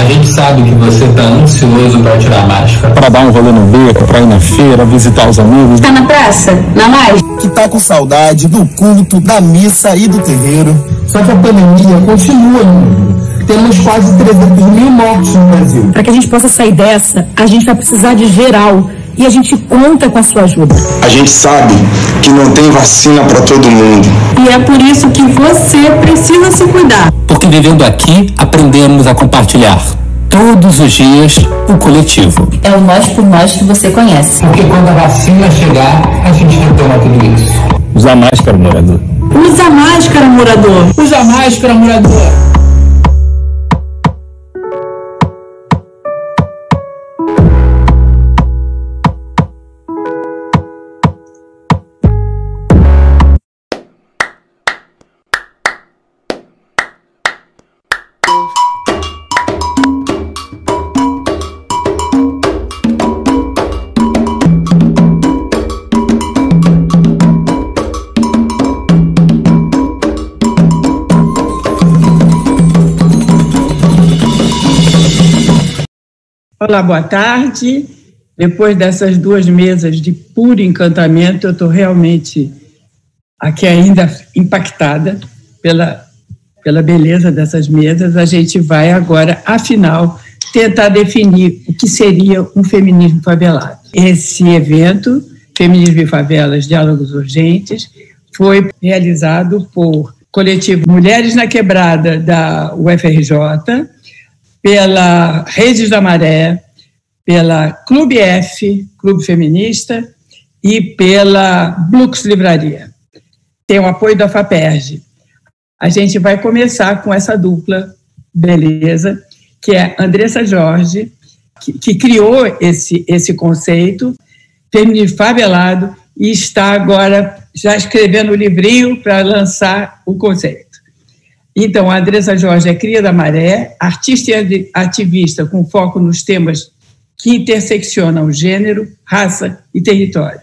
gente sabe que você está ansioso para tirar a máscara. Para dar um rolê no beco, para ir na feira, visitar os amigos. Tá na praça? Na laje? Que tá com saudade do culto, da missa e do terreiro. Só que a pandemia continua. Temos quase 300 mil mortes no Brasil. Para que a gente possa sair dessa, a gente vai precisar de geral. E a gente conta com a sua ajuda. A gente sabe que não tem vacina para todo mundo. E é por isso que você precisa se cuidar. Porque vivendo aqui, aprendemos a compartilhar. Todos os dias, o coletivo. É o nós por nós que você conhece. Porque quando a vacina chegar, a gente retoma tudo isso. Usa máscara, morador. Usa máscara, morador. Usa máscara, morador. Olá, boa tarde. Depois dessas 2 mesas de puro encantamento, eu estou realmente aqui ainda impactada pela beleza dessas mesas. A gente vai agora, afinal, tentar definir o que seria um feminismo favelado. Esse evento, Feminismo e Favelas, Diálogos Urgentes, foi realizado por coletivo Mulheres na Quebrada da UFRJ, pela Redes da Maré, pela Clube F, Clube Feminista, e pela Blux Livraria. Tem o apoio da FAPERJ. A gente vai começar com essa dupla beleza, que é Andressa Jorge, que criou esse conceito, feminismo favelado, e está agora já escrevendo o livrinho para lançar o conceito. Então, a Andressa Jorge é cria da Maré, artista e ativista com foco nos temas que interseccionam gênero, raça e território.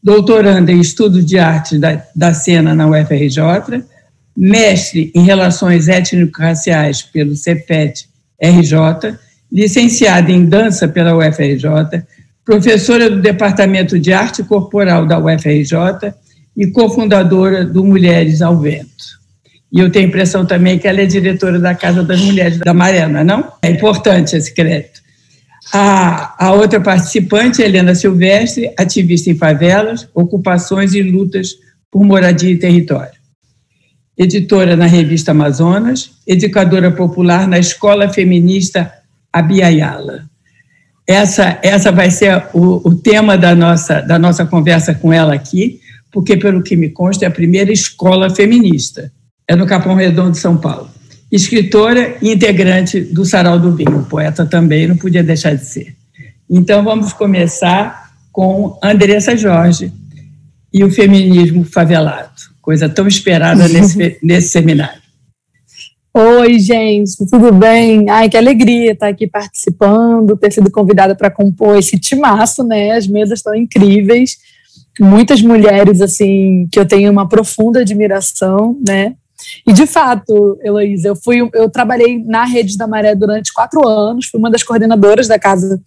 Doutoranda em estudos de arte da cena na UFRJ, mestre em relações étnico-raciais pelo Cefet-RJ, licenciada em dança pela UFRJ, professora do Departamento de Arte Corporal da UFRJ e cofundadora do Mulheres ao Vento. E eu tenho a impressão também que ela é diretora da Casa das Mulheres da Maré, não é não? É importante esse crédito. A outra participante, Helena Silvestre, ativista em favelas, ocupações e lutas por moradia e território. Editora na revista Amazonas, educadora popular na Escola Feminista Abiaiala. Essa vai ser o tema da nossa conversa com ela aqui, porque, pelo que me consta, é a primeira escola feminista. É no Capão Redondo de São Paulo. Escritora e integrante do Sarau do Vinho, poeta também, não podia deixar de ser. Então, vamos começar com Andressa Jorge e o feminismo favelado, coisa tão esperada nesse seminário. Oi, gente, tudo bem? Ai, que alegria estar aqui participando, ter sido convidada para compor esse timaço, né? As mesas estão incríveis, muitas mulheres, assim, que eu tenho uma profunda admiração, né? E, de fato, Heloísa, eu trabalhei na Rede da Maré durante 4 anos, fui uma das coordenadoras da Casa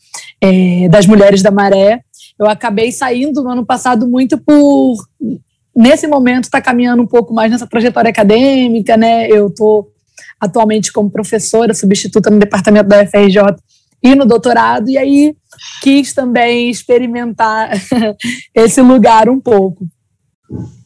das Mulheres da Maré. Eu acabei saindo no ano passado muito nesse momento, estar caminhando um pouco mais nessa trajetória acadêmica, né? Eu estou atualmente como professora substituta no departamento da UFRJ e no doutorado, e aí quis também experimentar esse lugar um pouco.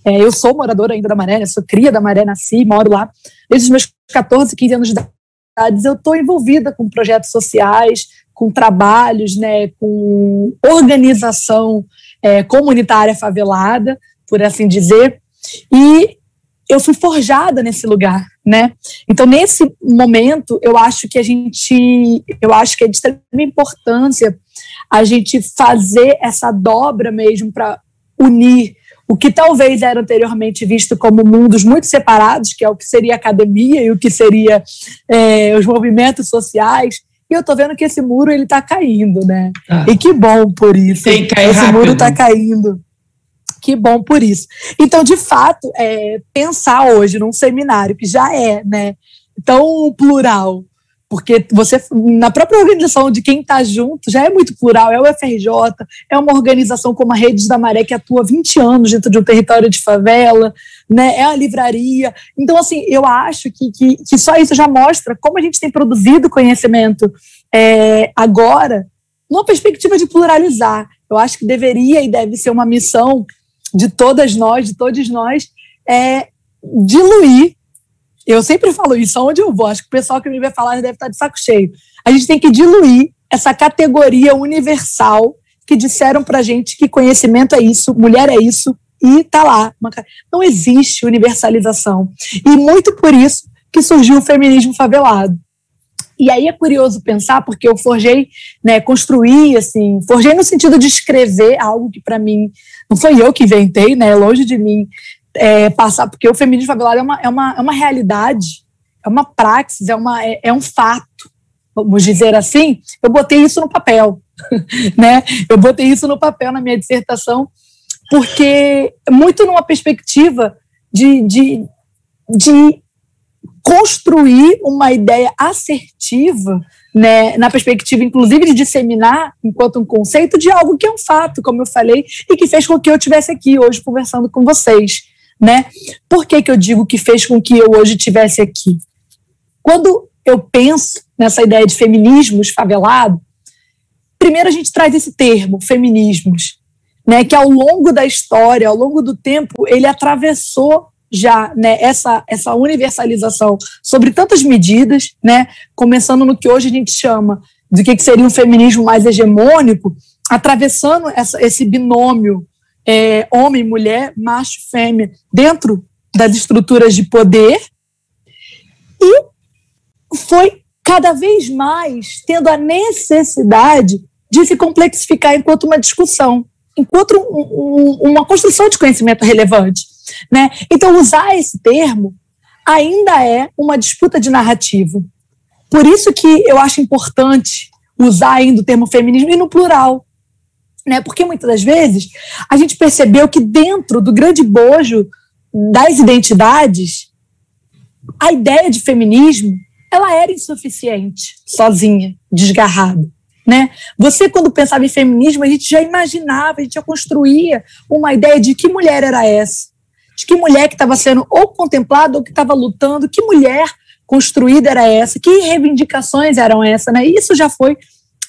Eu sou moradora ainda da Maré, né? Sou cria da Maré, nasci, moro lá. Desde os meus 14, 15 anos de idade, eu estou envolvida com projetos sociais, com trabalhos, né? Com organização comunitária favelada, por assim dizer, e eu fui forjada nesse lugar, né? Então, nesse momento, eu acho que é de extrema importância a gente fazer essa dobra mesmo para unir o que talvez era anteriormente visto como mundos muito separados, que é o que seria a academia e o que seria os movimentos sociais. E eu estou vendo que esse muro está caindo, né? E que bom por isso. Tem que cair esse rápido. muro está caindo. Que bom por isso. Então, de fato, pensar hoje num seminário que já é, né, tão plural, porque você, na própria organização de quem está junto, já é muito plural, é o FRJ, é uma organização como a Redes da Maré, que atua há 20 anos dentro de um território de favela, né, é a livraria. Então, assim, eu acho que só isso já mostra como a gente tem produzido conhecimento agora, numa perspectiva de pluralizar. Eu acho que deveria e deve ser uma missão de todas nós, de todos nós, diluir. Eu sempre falo isso, aonde eu vou, acho que o pessoal que me vai falar deve estar de saco cheio. A gente tem que diluir essa categoria universal que disseram pra gente que conhecimento é isso, mulher é isso, e tá lá. Não existe universalização. E muito por isso que surgiu o feminismo favelado. E aí é curioso pensar, porque eu forjei, né, construí, assim, forjei no sentido de escrever algo que para mim, não foi eu que inventei, né, longe de mim passar, porque o feminismo favelado é uma realidade, é uma praxis, é um fato, vamos dizer assim. Eu botei isso no papel, né, eu botei isso no papel na minha dissertação, porque muito numa perspectiva de construir uma ideia assertiva, né, na perspectiva, inclusive, de disseminar, enquanto um conceito, de algo que é um fato, como eu falei, e que fez com que eu estivesse aqui hoje conversando com vocês. Né? Por que eu digo que fez com que eu hoje estivesse aqui? Quando eu penso nessa ideia de feminismos favelado, primeiro a gente traz esse termo, feminismos, né, que ao longo da história, ao longo do tempo, ele atravessou já, né, essa universalização sobre tantas medidas, né, começando no que hoje a gente chama de que seria um feminismo mais hegemônico, atravessando esse binômio homem, mulher, macho, fêmea, dentro das estruturas de poder, e foi cada vez mais tendo a necessidade de se complexificar enquanto uma discussão, enquanto uma construção de conhecimento relevante, né? Então, usar esse termo ainda é uma disputa de narrativa. Por isso que eu acho importante usar ainda o termo feminismo e no plural, né? Porque muitas das vezes a gente percebeu que dentro do grande bojo das identidades, a ideia de feminismo ela era insuficiente, sozinha, desgarrada. Né? Você, quando pensava em feminismo, a gente já imaginava, a gente já construía uma ideia de que mulher era essa, de que mulher que estava sendo ou contemplada ou que estava lutando, que mulher construída era essa, que reivindicações eram essas, né? Isso já foi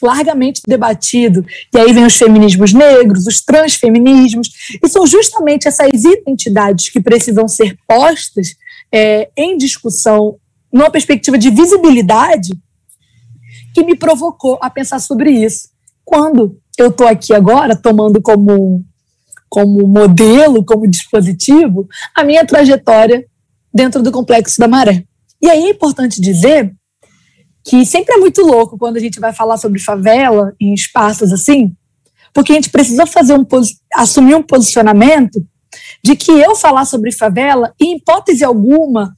largamente debatido. E aí vem os feminismos negros, os transfeminismos, e são justamente essas identidades que precisam ser postas em discussão numa perspectiva de visibilidade que me provocou a pensar sobre isso. Quando eu estou aqui agora, tomando como modelo, como dispositivo, a minha trajetória dentro do Complexo da Maré. E aí é importante dizer que sempre é muito louco quando a gente vai falar sobre favela em espaços assim, porque a gente precisa assumir um posicionamento de que eu falar sobre favela, em hipótese alguma,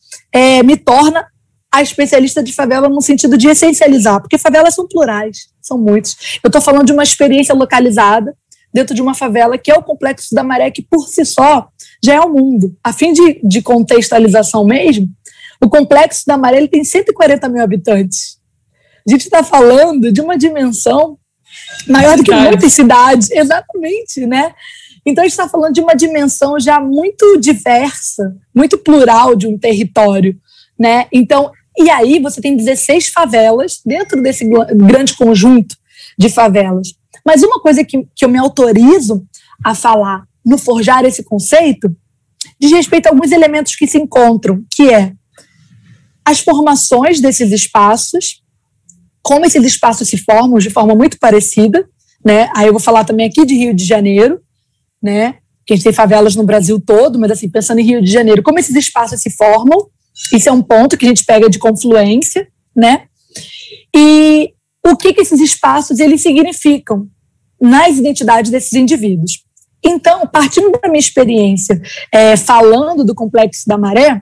me torna a especialista de favela no sentido de essencializar, porque favelas são plurais, são muitos. Eu estou falando de uma experiência localizada dentro de uma favela que é o Complexo da Maré, que por si só já é o mundo. A fim de contextualização mesmo, o Complexo da Maré ele tem 140 mil habitantes. A gente está falando de uma dimensão maior do que muitas cidades, exatamente, né? Então a gente está falando de uma dimensão já muito diversa, muito plural de um território, né? Então, e aí você tem 16 favelas dentro desse grande conjunto de favelas. Mas uma coisa que eu me autorizo a falar no forjar esse conceito diz respeito a alguns elementos que se encontram, que é as formações desses espaços, como esses espaços se formam de forma muito parecida, né? Aí eu vou falar também aqui de Rio de Janeiro, né? Que a gente tem favelas no Brasil todo, mas assim, pensando em Rio de Janeiro, como esses espaços se formam. Isso é um ponto que a gente pega de confluência, né? E o que esses espaços eles significam nas identidades desses indivíduos. Então, partindo da minha experiência, falando do Complexo da Maré,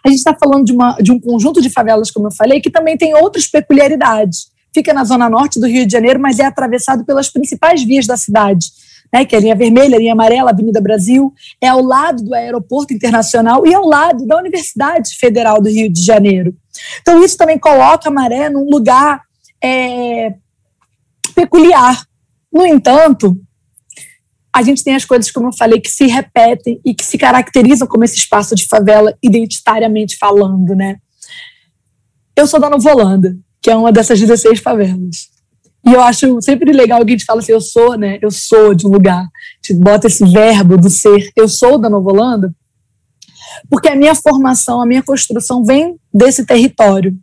a gente está falando de um conjunto de favelas, como eu falei, que também tem outras peculiaridades. Fica na zona norte do Rio de Janeiro, mas é atravessado pelas principais vias da cidade, né, que é a linha vermelha, a linha amarela, a Avenida Brasil, é ao lado do Aeroporto Internacional e ao lado da Universidade Federal do Rio de Janeiro. Então, isso também coloca a Maré num lugar peculiar. No entanto, a gente tem as coisas, como eu falei, que se repetem e que se caracterizam como esse espaço de favela identitariamente falando, né? Eu sou da Nova Holanda, que é uma dessas 16 favelas. E eu acho sempre legal alguém te fala assim, eu sou, né? Eu sou de um lugar. Te bota esse verbo do ser, eu sou da Nova Holanda, porque a minha formação, a minha construção vem desse território.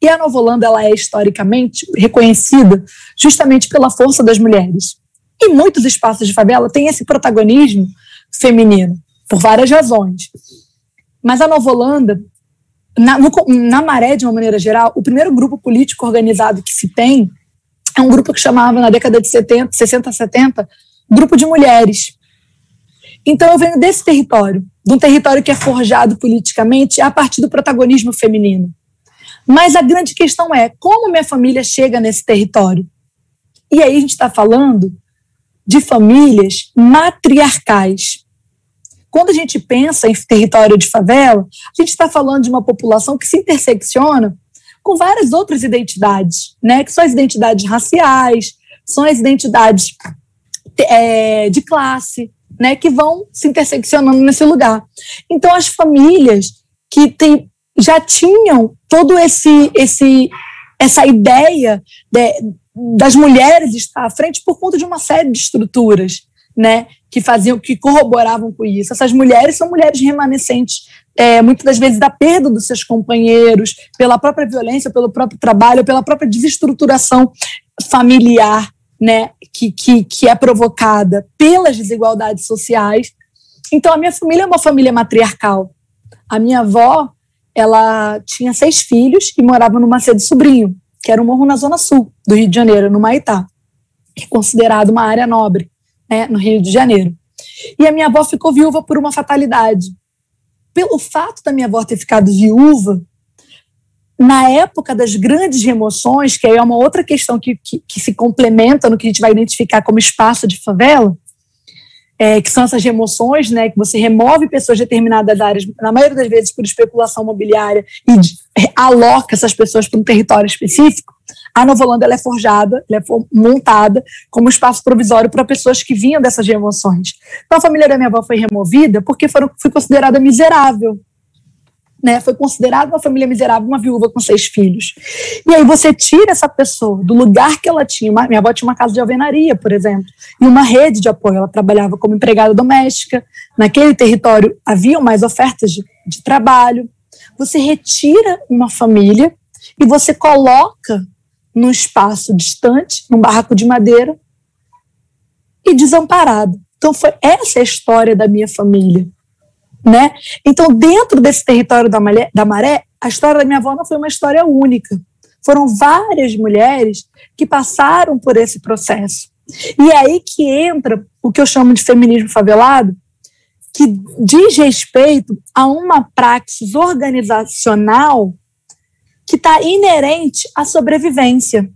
E a Nova Holanda, ela é historicamente reconhecida justamente pela força das mulheres. E muitos espaços de favela têm esse protagonismo feminino, por várias razões. Mas a Nova Holanda, na Maré, de uma maneira geral, o primeiro grupo político organizado que se tem é um grupo que chamava, na década de 60, 70, grupo de mulheres. Então eu venho desse território, de um território que é forjado politicamente a partir do protagonismo feminino. Mas a grande questão é, como minha família chega nesse território? E aí a gente está falando de famílias matriarcais. Quando a gente pensa em território de favela, a gente está falando de uma população que se intersecciona com várias outras identidades, né? Que são as identidades raciais, são as identidades de classe, né? Que vão se interseccionando nesse lugar. Então, as famílias que já tinham todo essa ideia das mulheres estar à frente por conta de uma série de estruturas, né, que corroboravam com isso. Essas mulheres são mulheres remanescentes, muitas das vezes, da perda dos seus companheiros, pela própria violência, pelo próprio trabalho, pela própria desestruturação familiar, né, que é provocada pelas desigualdades sociais. Então, a minha família é uma família matriarcal. A minha avó, ela tinha 6 filhos e morava no Macedo Sobrinho, que era um morro na zona sul do Rio de Janeiro, no Maitá, que é considerado uma área nobre, né, no Rio de Janeiro. E a minha avó ficou viúva por uma fatalidade. Pelo fato da minha avó ter ficado viúva, na época das grandes remoções, que aí é uma outra questão que se complementa no que a gente vai identificar como espaço de favela, que são essas remoções, né, que você remove pessoas de determinadas áreas, na maioria das vezes por especulação imobiliária, e aloca essas pessoas para um território específico. A Nova Holanda, ela é forjada, ela é montada como espaço provisório para pessoas que vinham dessas remoções. Então, a família da minha avó foi removida porque foi considerada miserável, né? Foi considerada uma família miserável, uma viúva com 6 filhos. E aí você tira essa pessoa do lugar que ela tinha. Minha avó tinha uma casa de alvenaria, por exemplo, e uma rede de apoio. Ela trabalhava como empregada doméstica. Naquele território haviam mais ofertas de trabalho. Você retira uma família e você coloca num espaço distante, num barraco de madeira, e desamparado. Então, essa é a história da minha família, né? Então, dentro desse território da Maré, a história da minha avó não foi uma história única. Foram várias mulheres que passaram por esse processo. E é aí que entra o que eu chamo de feminismo favelado, que diz respeito a uma praxis organizacional que está inerente à sobrevivência,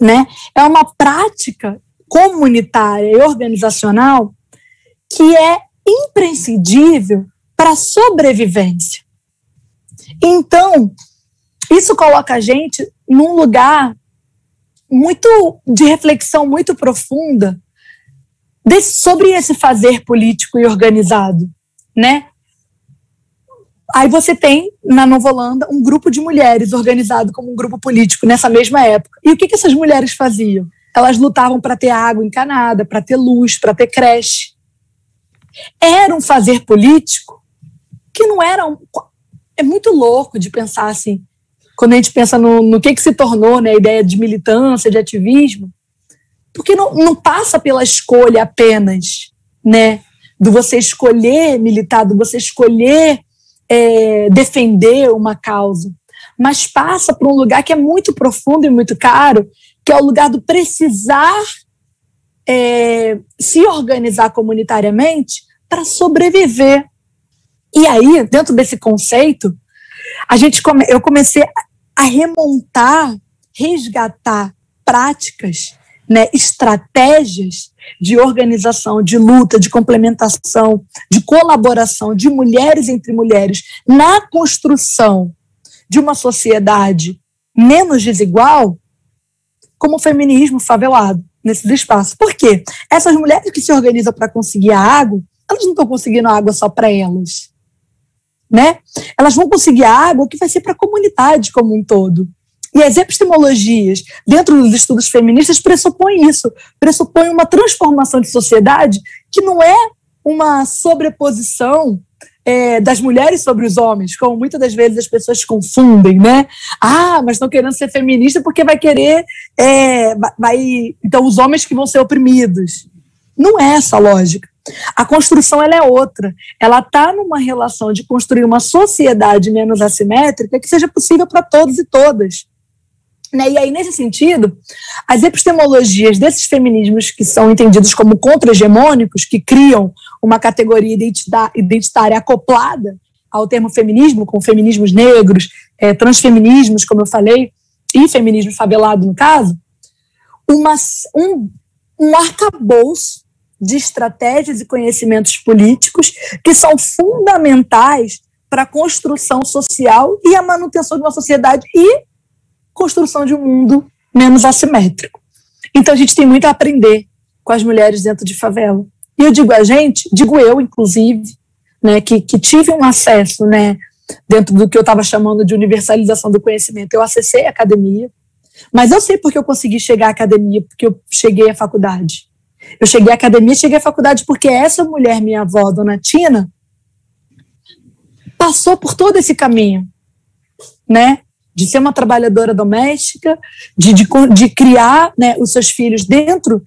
né? É uma prática comunitária e organizacional que é imprescindível para a sobrevivência. Então, isso coloca a gente num lugar muito de reflexão muito profunda sobre esse fazer político e organizado, né? Aí você tem, na Nova Holanda, um grupo de mulheres organizado como um grupo político nessa mesma época. E o que essas mulheres faziam? Elas lutavam para ter água encanada, para ter luz, para ter creche. Era um fazer político que não era... É muito louco de pensar assim, quando a gente pensa no que se tornou, né, a ideia de militância, de ativismo, porque não passa pela escolha apenas, né, do você escolher militar, do você escolher defender uma causa, mas passa por um lugar que é muito profundo e muito caro, que é o lugar do precisar se organizar comunitariamente para sobreviver. E aí, dentro desse conceito, eu comecei a remontar, resgatar práticas né, estratégias de organização, de luta, de complementação, de colaboração de mulheres entre mulheres na construção de uma sociedade menos desigual, como o feminismo favelado nesses espaços. Por quê? Essas mulheres que se organizam para conseguir a água, elas não estão conseguindo a água só para elas, né? Elas vão conseguir a água que vai ser para a comunidade como um todo. E as epistemologias dentro dos estudos feministas pressupõem isso, pressupõem uma transformação de sociedade que não é uma sobreposição das mulheres sobre os homens, como muitas das vezes as pessoas confundem, né? Ah, mas estão querendo ser feminista porque vai querer, então os homens que vão ser oprimidos. Não é essa a lógica. A construção ela é outra. Ela está numa relação de construir uma sociedade menos assimétrica que seja possível para todos e todas. Né? E aí, nesse sentido, as epistemologias desses feminismos que são entendidos como contra-hegemônicos, que criam uma categoria identitária acoplada ao termo feminismo, com feminismos negros, transfeminismos, como eu falei, e feminismo favelado, no caso, um arcabouço de estratégias e conhecimentos políticos que são fundamentais para a construção social e a manutenção de uma sociedade e construção de um mundo menos assimétrico. Então a gente tem muito a aprender com as mulheres dentro de favela. E eu digo a gente, digo eu inclusive, né, que tive um acesso, né, dentro do que eu estava chamando de universalização do conhecimento. Eu acessei a academia, mas eu sei porque eu consegui chegar à academia, porque eu cheguei à faculdade. Eu cheguei à academia, cheguei à faculdade porque essa mulher, minha avó, Dona Tina, passou por todo esse caminho, né? De ser uma trabalhadora doméstica, de criar, né, os seus filhos dentro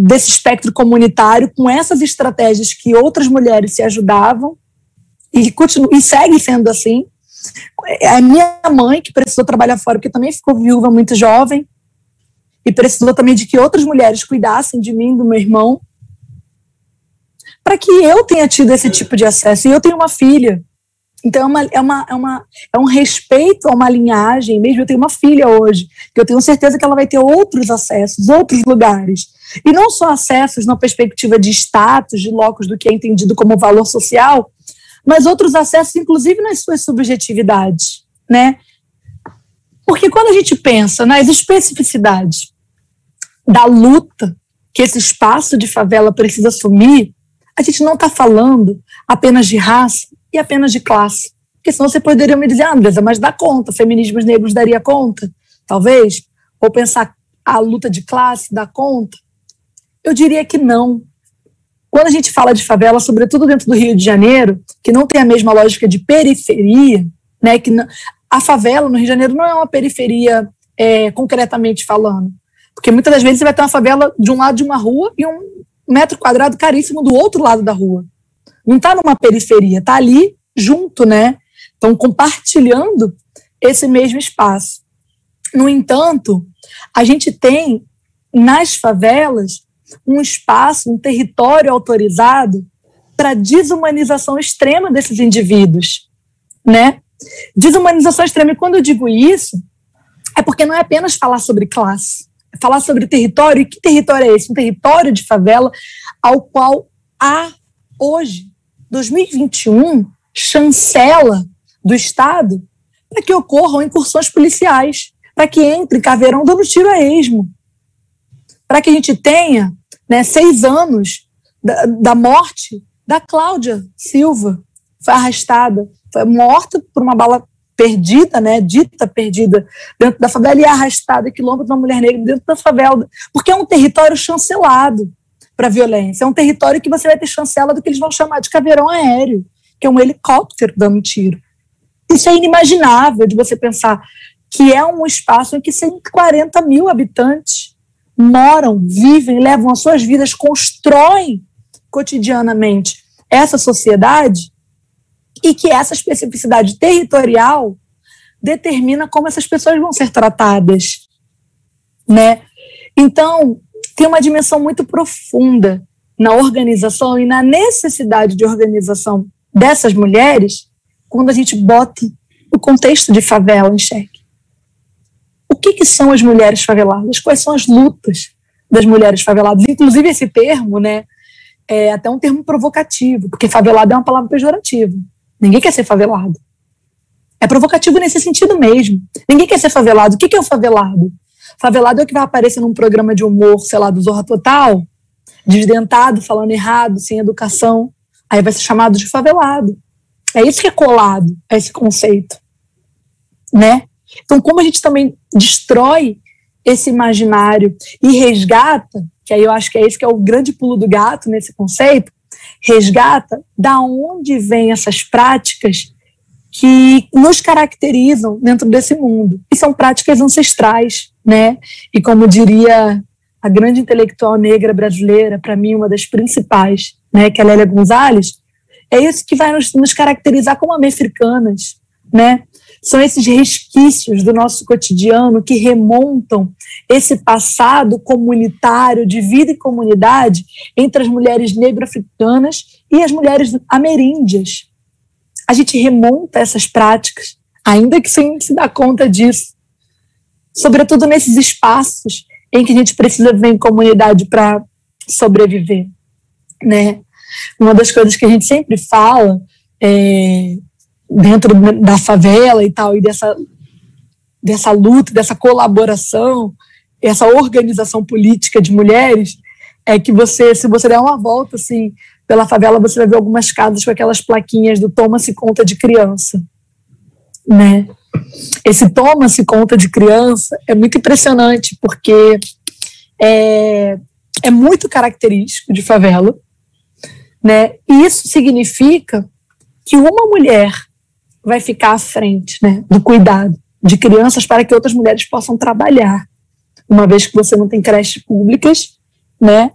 desse espectro comunitário, com essas estratégias que outras mulheres se ajudavam, e segue sendo assim. A minha mãe, que precisou trabalhar fora, porque também ficou viúva muito jovem, e precisou também de que outras mulheres cuidassem de mim, do meu irmão, para que eu tenha tido esse tipo de acesso. E eu tenho uma filha. Então é um respeito a uma linhagem, mesmo eu tenho uma filha hoje, que eu tenho certeza que ela vai ter outros acessos, outros lugares. E não só acessos na perspectiva de status, de locus do que é entendido como valor social, mas outros acessos, inclusive, nas suas subjetividades, né? Porque quando a gente pensa nas especificidades da luta que esse espaço de favela precisa assumir, a gente não está falando apenas de raça e apenas de classe. Porque senão você poderia me dizer, Andresa, mas dá conta, feminismos negros daria conta, talvez? Ou pensar a luta de classe dá conta? Eu diria que não. Quando a gente fala de favela, sobretudo dentro do Rio de Janeiro, que não tem a mesma lógica de periferia, né, que a favela no Rio de Janeiro não é uma periferia concretamente falando. Porque muitas das vezes você vai ter uma favela de um lado de uma rua e um metro quadrado caríssimo do outro lado da rua. Não está numa periferia, está ali junto, né? Estão compartilhando esse mesmo espaço. No entanto, a gente tem nas favelas um espaço, um território autorizado para a desumanização extrema desses indivíduos, né? Desumanização extrema, e quando eu digo isso, é porque não é apenas falar sobre classe, é falar sobre território. E que território é esse? Um território de favela ao qual há, hoje, 2021, chancela do Estado para que ocorram incursões policiais, para que entre caveirão dando tiro a esmo, para que a gente tenha, né, 6 anos da morte da Cláudia Silva, foi arrastada, foi morta por uma bala perdida, né, dita perdida dentro da favela, e arrastada quilômetros de uma mulher negra dentro da favela, porque é um território chancelado para a violência, é um território que você vai ter chancela do que eles vão chamar de caveirão aéreo, que é um helicóptero dando tiro. Isso é inimaginável de você pensar que é um espaço em que 140 mil habitantes moram, vivem, levam as suas vidas, constroem cotidianamente essa sociedade, e que essa especificidade territorial determina como essas pessoas vão ser tratadas, né? Então, tem uma dimensão muito profunda na organização e na necessidade de organização dessas mulheres quando a gente bota o contexto de favela em xeque. O que são as mulheres faveladas? Quais são as lutas das mulheres faveladas. Inclusive esse termo, né, é até um termo provocativo, porque favelado é uma palavra pejorativa. Ninguém quer ser favelado. É provocativo nesse sentido mesmo. Ninguém quer ser favelado. O que é o favelado? Favelado é o que vai aparecer num programa de humor, sei lá, do Zorra Total, desdentado, falando errado, sem educação. Aí vai ser chamado de favelado. É isso que é colado a esse conceito, né? Então, como a gente também destrói esse imaginário e resgata, que aí eu acho que é esse que é o grande pulo do gato nesse conceito, resgata da onde vêm essas práticas que nos caracterizam dentro desse mundo. E são práticas ancestrais, né? E como diria a grande intelectual negra brasileira, para mim uma das principais, né, que é a Lélia Gonzalez, é isso que vai nos caracterizar como americanas, né? São esses resquícios do nosso cotidiano que remontam esse passado comunitário de vida e comunidade entre as mulheres negro-africanas e as mulheres ameríndias. A gente remonta essas práticas, ainda que sem se dar conta disso, sobretudo nesses espaços em que a gente precisa viver em comunidade para sobreviver, né? Uma das coisas que a gente sempre fala dentro da favela e tal, e dessa luta, dessa colaboração, essa organização política de mulheres, é que se você der uma volta assim, pela favela, você vai ver algumas casas com aquelas plaquinhas do toma-se conta de criança, né? Esse toma-se conta de criança é muito impressionante, porque é muito característico de favela, né? E isso significa que uma mulher vai ficar à frente, né, do cuidado de crianças para que outras mulheres possam trabalhar, uma vez que você não tem creches públicas, né,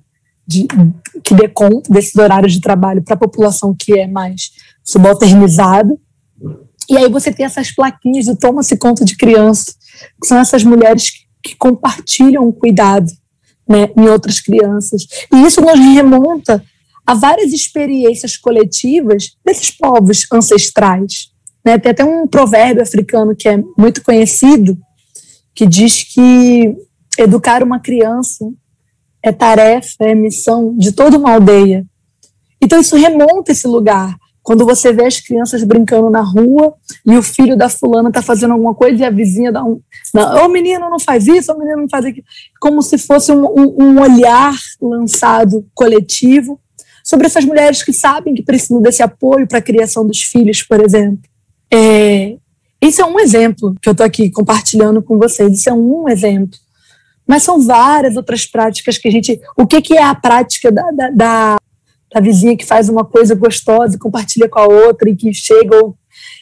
que dê conta desses horários de trabalho para a população que é mais subalternizada. E aí você tem essas plaquinhas do toma-se conta de criança, que são essas mulheres que compartilham o cuidado, né, em outras crianças. E isso nos remonta a várias experiências coletivas desses povos ancestrais, né? Tem até um provérbio africano que é muito conhecido, que diz que educar uma criança é tarefa, é missão de toda uma aldeia. Então isso remonta esse lugar. Quando você vê as crianças brincando na rua e o filho da fulana está fazendo alguma coisa e a vizinha dá ô menino, não faz isso, ô menino, não faz aquilo. Como se fosse um olhar lançado coletivo sobre essas mulheres que sabem que precisam desse apoio para a criação dos filhos, por exemplo. Isso é um exemplo que eu estou aqui compartilhando com vocês, isso é um exemplo. Mas são várias outras práticas que a gente... O que é a prática da vizinha que faz uma coisa gostosa e compartilha com a outra e que chega...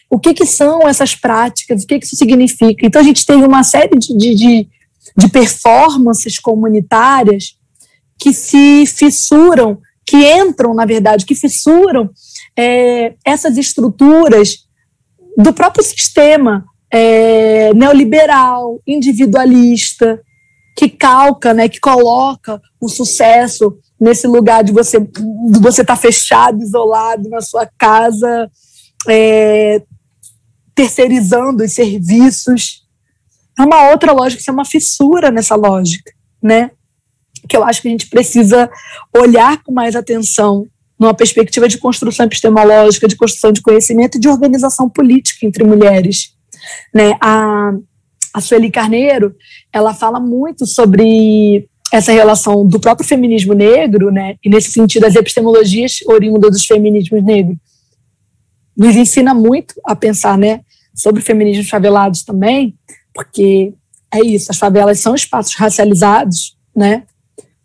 O que são essas práticas? O que isso significa? Então a gente tem uma série de performances comunitárias que se fissuram, que entram, na verdade, que fissuram essas estruturas do próprio sistema neoliberal, individualista, que calca, né, que coloca o sucesso nesse lugar de você estar fechado, isolado na sua casa, terceirizando os serviços. É uma outra lógica, isso é uma fissura nessa lógica, né? Que eu acho que a gente precisa olhar com mais atenção numa perspectiva de construção epistemológica, de construção de conhecimento e de organização política entre mulheres, né? A Sueli Carneiro, ela fala muito sobre essa relação do próprio feminismo negro, né? E nesse sentido as epistemologias oriundas dos feminismos negros nos ensina muito a pensar, né, sobre feminismos favelados também, porque é isso, as favelas são espaços racializados, né?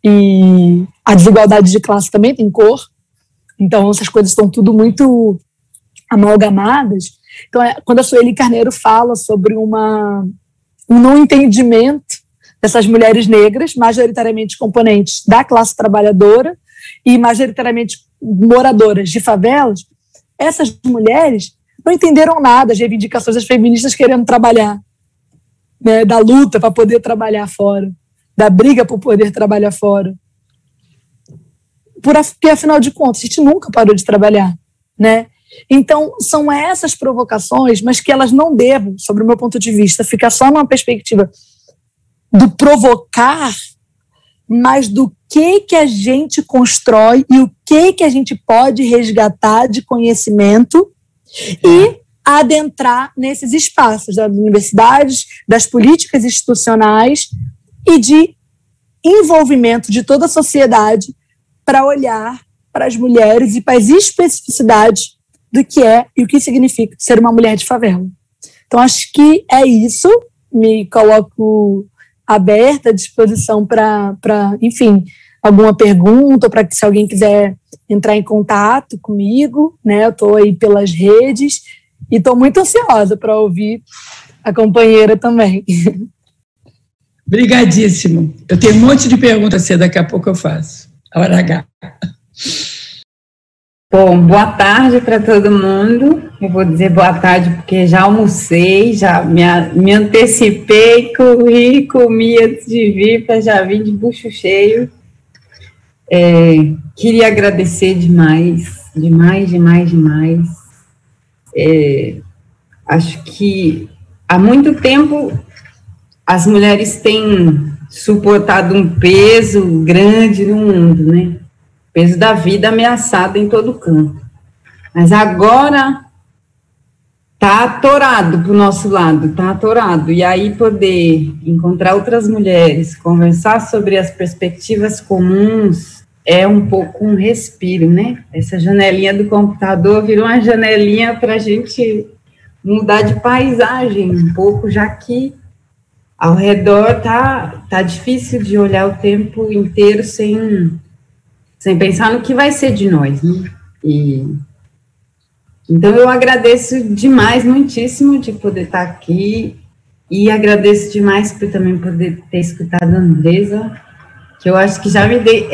E a desigualdade de classe também tem cor, então essas coisas estão tudo muito amalgamadas. Então quando a Sueli Carneiro fala sobre um não entendimento dessas mulheres negras, majoritariamente componentes da classe trabalhadora e majoritariamente moradoras de favelas, essas mulheres não entenderam nada das reivindicações das feministas querendo trabalhar, né, da luta para poder trabalhar fora, da briga por poder trabalhar fora. Porque, afinal de contas, a gente nunca parou de trabalhar, né? Então, são essas provocações, mas que elas não devem, sobre o meu ponto de vista, ficar só numa perspectiva do provocar, mas do que a gente constrói e o que a gente pode resgatar de conhecimento e adentrar nesses espaços das universidades, das políticas institucionais e de envolvimento de toda a sociedade para olhar para as mulheres e para as especificidades do que é e o que significa ser uma mulher de favela. Então, acho que é isso. Me coloco aberta, à disposição para, enfim, alguma pergunta, ou para que se alguém quiser entrar em contato comigo, né? Eu estou aí pelas redes e estou muito ansiosa para ouvir a companheira também. Obrigadíssimo. Eu tenho um monte de perguntas, daqui a pouco eu faço. A hora H. Bom, boa tarde para todo mundo. Eu vou dizer boa tarde porque já almocei, já me antecipei, corri, comi antes de vir, para já vir de bucho cheio. Queria agradecer demais. Acho que há muito tempo as mulheres têm suportado um peso grande no mundo, né? O peso da vida ameaçado em todo canto. Mas agora está atorado para o nosso lado, está atorado. E aí poder encontrar outras mulheres, conversar sobre as perspectivas comuns, é um pouco um respiro, né? Essa janelinha do computador virou uma janelinha para a gente mudar de paisagem um pouco, já que ao redor tá difícil de olhar o tempo inteiro sem pensar no que vai ser de nós, né? Então eu agradeço demais, muitíssimo, de poder estar aqui, e agradeço demais por também poder ter escutado a Andresa, que eu acho que já me dei...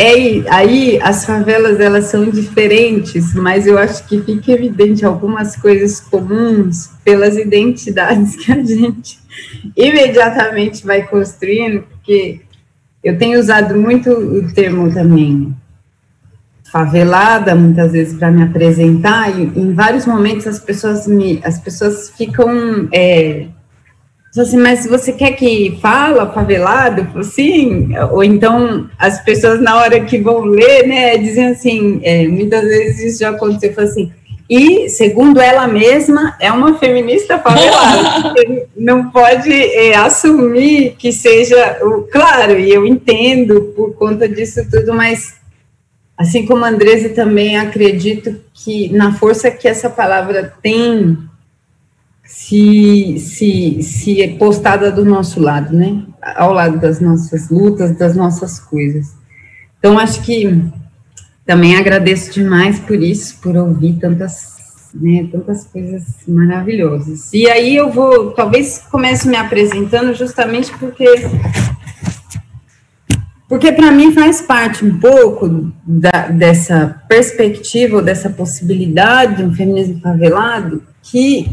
Aí as favelas, elas são diferentes, mas eu acho que fica evidente algumas coisas comuns pelas identidades que a gente imediatamente vai construindo, porque eu tenho usado muito o termo também favelada, muitas vezes, para me apresentar, e em vários momentos as pessoas ficam... assim, mas você quer que fala favelado? Sim. Ou então as pessoas na hora que vão ler, né, dizem assim, muitas vezes isso já aconteceu, assim, e segundo ela mesma é uma feminista favelada. Não pode assumir que seja, claro, e eu entendo por conta disso tudo, mas assim como a Andresa, também acredito que na força que essa palavra tem, se é postada do nosso lado, né? Ao lado das nossas lutas, das nossas coisas. Então, acho que também agradeço demais por isso, por ouvir tantas coisas maravilhosas. E aí eu vou, talvez comece me apresentando justamente porque para mim faz parte um pouco dessa perspectiva, ou dessa possibilidade de um feminismo favelado, que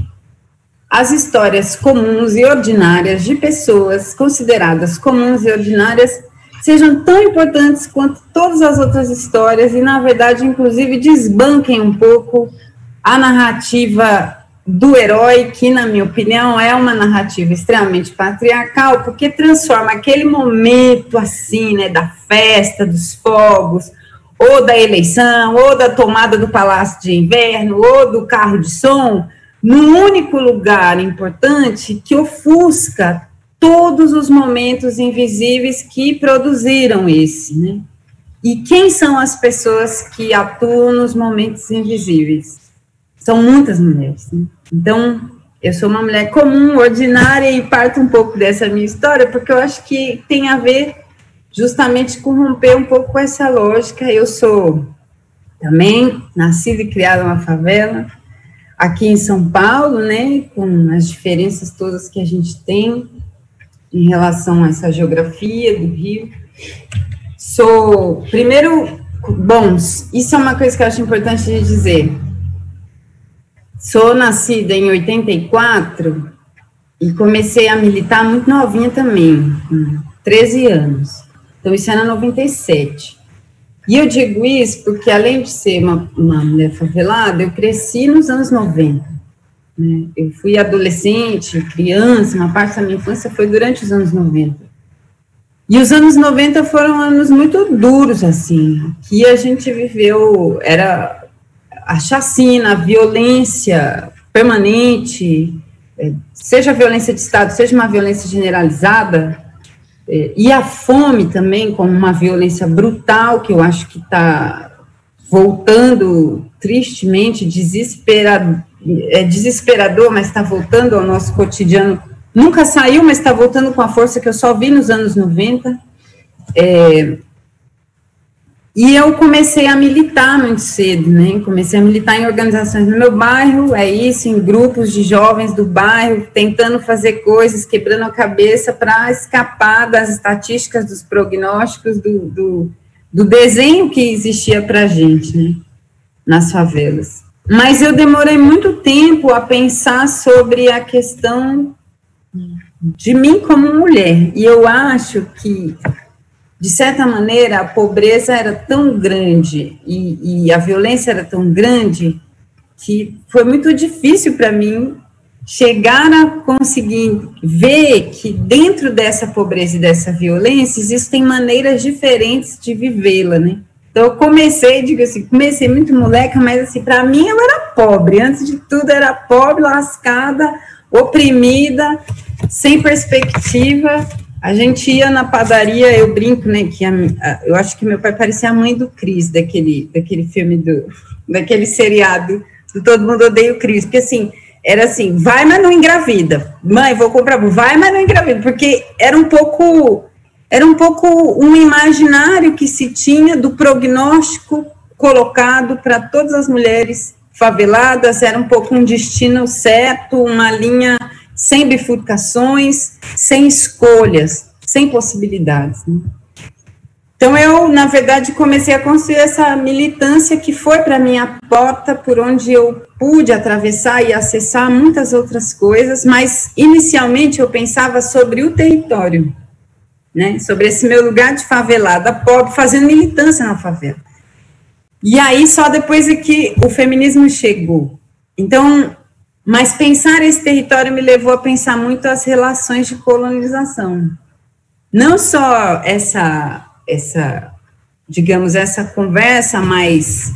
as histórias comuns e ordinárias de pessoas consideradas comuns e ordinárias sejam tão importantes quanto todas as outras histórias e, na verdade, inclusive, desbanquem um pouco a narrativa do herói, que, na minha opinião, é uma narrativa extremamente patriarcal, porque transforma aquele momento, assim, né, da festa, dos fogos, ou da eleição, ou da tomada do Palácio de Inverno, ou do carro de som, num único lugar importante que ofusca todos os momentos invisíveis que produziram esse, né? E quem são as pessoas que atuam nos momentos invisíveis? São muitas mulheres, né? Então, eu sou uma mulher comum, ordinária, e parto um pouco dessa minha história, porque eu acho que tem a ver justamente com romper um pouco com essa lógica. Eu sou também nascida e criada numa favela, aqui em São Paulo, né, com as diferenças todas que a gente tem em relação a essa geografia do Rio. Isso é uma coisa que eu acho importante de dizer. Sou nascida em 84 e comecei a militar muito novinha também, com 13 anos. Então, isso era 97. E eu digo isso porque, além de ser uma mulher favelada, eu cresci nos anos 90. Né? Eu fui adolescente, criança, uma parte da minha infância foi durante os anos 90. E os anos 90 foram anos muito duros, assim, que a gente viveu, era a chacina, a violência permanente, seja a violência de Estado, seja uma violência generalizada, e a fome também como uma violência brutal, que eu acho que está voltando tristemente, desesperador, mas está voltando ao nosso cotidiano. Nunca saiu, mas está voltando com a força que eu só vi nos anos 90. E eu comecei a militar muito cedo, né? Comecei a militar em organizações no meu bairro, em grupos de jovens do bairro, tentando fazer coisas, quebrando a cabeça para escapar das estatísticas, dos prognósticos, do desenho que existia para a gente, né? Nas favelas. Mas eu demorei muito tempo a pensar sobre a questão de mim como mulher, e eu acho que, de certa maneira, a pobreza era tão grande e a violência era tão grande que foi muito difícil para mim chegar a conseguir ver que dentro dessa pobreza e dessa violência existem maneiras diferentes de vivê-la, né? Então eu comecei muito moleca, mas assim, para mim eu era pobre, antes de tudo era pobre, lascada, oprimida, sem perspectiva. A gente ia na padaria, eu brinco, né, que eu acho que meu pai parecia a mãe do Chris, daquele filme, daquele seriado, do Todo Mundo Odeia o Chris, porque assim, era assim, vai, mas não engravida, mãe, vou comprar, vai, mas não engravida, porque era um pouco um imaginário que se tinha do prognóstico colocado para todas as mulheres faveladas, era um pouco um destino certo, uma linha sem bifurcações, sem escolhas, sem possibilidades, né? Então, eu, na verdade, comecei a construir essa militância que foi para mim a porta por onde eu pude atravessar e acessar muitas outras coisas, mas, inicialmente, eu pensava sobre o território, né? Sobre esse meu lugar de favelada, pobre, fazendo militância na favela. E aí, só depois é que o feminismo chegou. Então, mas pensar esse território me levou a pensar muito as relações de colonização. Não só essa conversa mais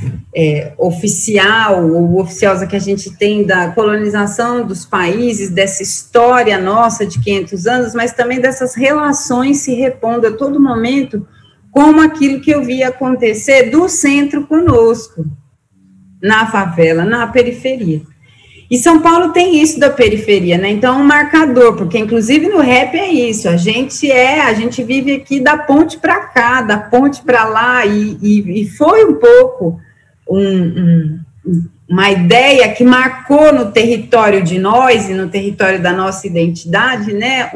oficial, ou oficiosa que a gente tem da colonização dos países, dessa história nossa de 500 anos, mas também dessas relações se repondo a todo momento, como aquilo que eu via acontecer do centro conosco, na favela, na periferia. E São Paulo tem isso da periferia, né? Então, é um marcador, porque inclusive no rap é isso, a gente vive aqui da ponte para cá, da ponte para lá, e foi um pouco uma ideia que marcou no território de nós e no território da nossa identidade, né?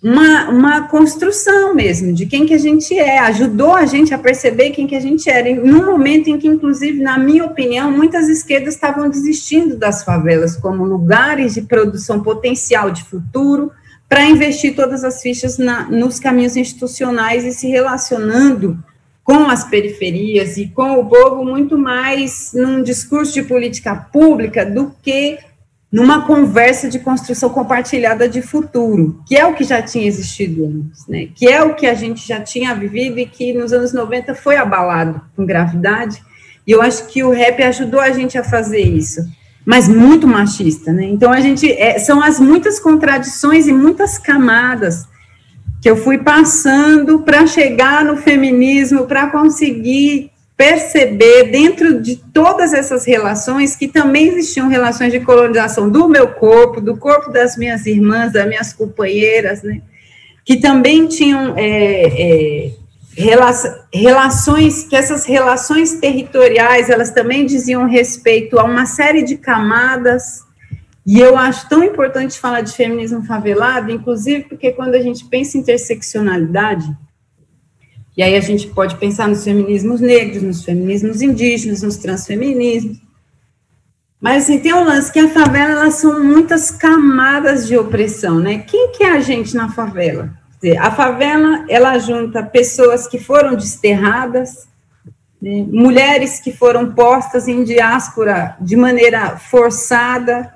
Uma construção mesmo de quem que a gente é, ajudou a gente a perceber quem que a gente era, num momento em que, inclusive, na minha opinião, muitas esquerdas estavam desistindo das favelas como lugares de produção potencial de futuro para investir todas as fichas nos caminhos institucionais e se relacionando com as periferias e com o povo muito mais num discurso de política pública do que numa conversa de construção compartilhada de futuro, que é o que já tinha existido antes, né? Que é o que a gente já tinha vivido e que nos anos 90 foi abalado com gravidade, e eu acho que o rap ajudou a gente a fazer isso, mas muito machista, né? Então, são as muitas contradições e muitas camadas que eu fui passando para chegar no feminismo, para conseguir perceber dentro de todas essas relações que também existiam relações de colonização do meu corpo, do corpo das minhas irmãs, das minhas companheiras, né, que também tinham relações, que essas relações territoriais, elas também diziam respeito a uma série de camadas, e eu acho tão importante falar de feminismo favelado, inclusive porque quando a gente pensa em interseccionalidade, e aí a gente pode pensar nos feminismos negros, nos feminismos indígenas, nos transfeminismos. Mas, assim, tem um lance que a favela, elas são muitas camadas de opressão, né? Quem que é a gente na favela? Quer dizer, a favela, ela junta pessoas que foram desterradas, né? Mulheres que foram postas em diáspora de maneira forçada,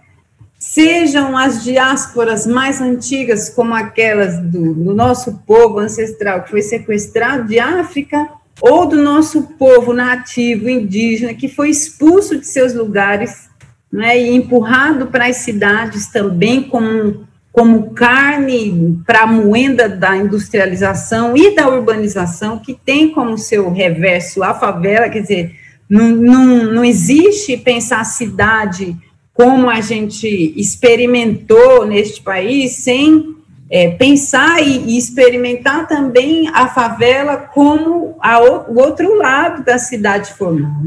sejam as diásporas mais antigas, como aquelas do nosso povo ancestral que foi sequestrado de África, ou do nosso povo nativo, indígena, que foi expulso de seus lugares, né, e empurrado para as cidades também como carne para a moenda da industrialização e da urbanização, que tem como seu reverso a favela. Quer dizer, não existe pensar a cidade como a gente experimentou neste país, sem pensar e experimentar também a favela como o outro lado da cidade formal.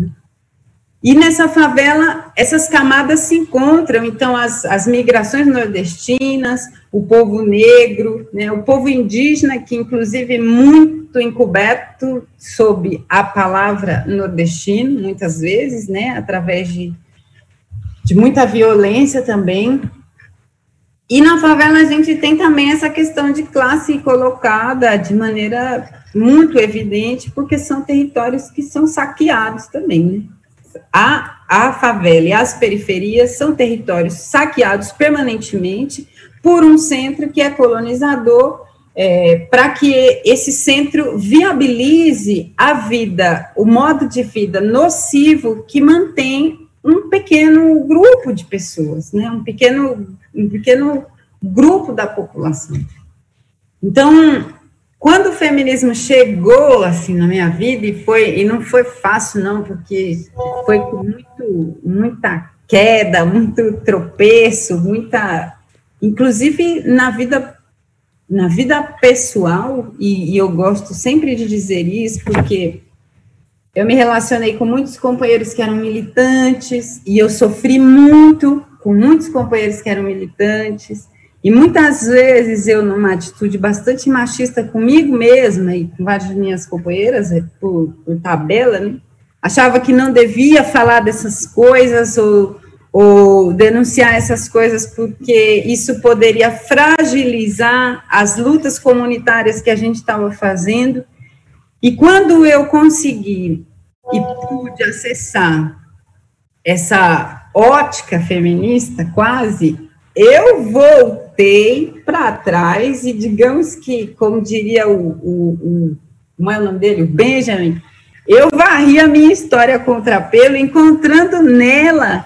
E nessa favela, essas camadas se encontram, então as migrações nordestinas, o povo negro, né, o povo indígena, que inclusive é muito encoberto sob a palavra nordestino, muitas vezes, né, através de muita violência também. E na favela a gente tem também essa questão de classe colocada de maneira muito evidente, porque são territórios que são saqueados também, né? A favela e as periferias são territórios saqueados permanentemente por um centro que é colonizador, para que esse centro viabilize a vida, o modo de vida nocivo que mantém um pequeno grupo de pessoas, né? um pequeno grupo da população. Então, quando o feminismo chegou, assim, na minha vida, e não foi fácil, não, porque foi com muita queda, muito tropeço, inclusive na vida pessoal, e eu gosto sempre de dizer isso, porque eu me relacionei com muitos companheiros que eram militantes, e eu sofri muito com muitos companheiros que eram militantes, e muitas vezes eu, numa atitude bastante machista comigo mesma e com várias minhas companheiras, por tabela, né, achava que não devia falar dessas coisas ou denunciar essas coisas, porque isso poderia fragilizar as lutas comunitárias que a gente estava fazendo. E quando eu consegui e pude acessar essa ótica feminista, quase, eu voltei para trás e, digamos que, como diria como é o nome dele? O Benjamin, eu varri a minha história contrapelo, encontrando nela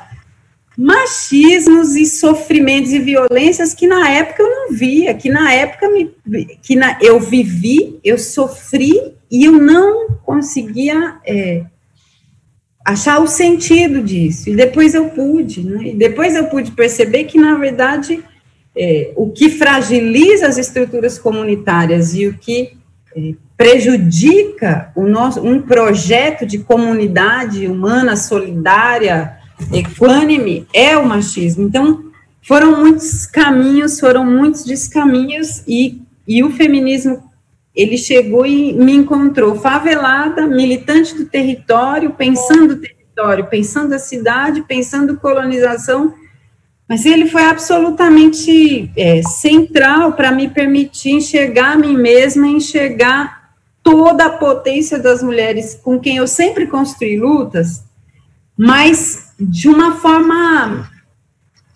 machismos e sofrimentos e violências que na época eu não via, que na época eu vivi, eu sofri e eu não conseguia achar o sentido disso, e depois eu pude, né? E depois eu pude perceber que, na verdade, o que fragiliza as estruturas comunitárias e o que prejudica um projeto de comunidade humana, solidária, equânime, é o machismo. Então, foram muitos caminhos, foram muitos descaminhos, e o feminismo, ele chegou e me encontrou favelada, militante do território, pensando a cidade, pensando colonização, mas ele foi absolutamente central para me permitir enxergar a mim mesma, enxergar toda a potência das mulheres com quem eu sempre construí lutas, mas de uma forma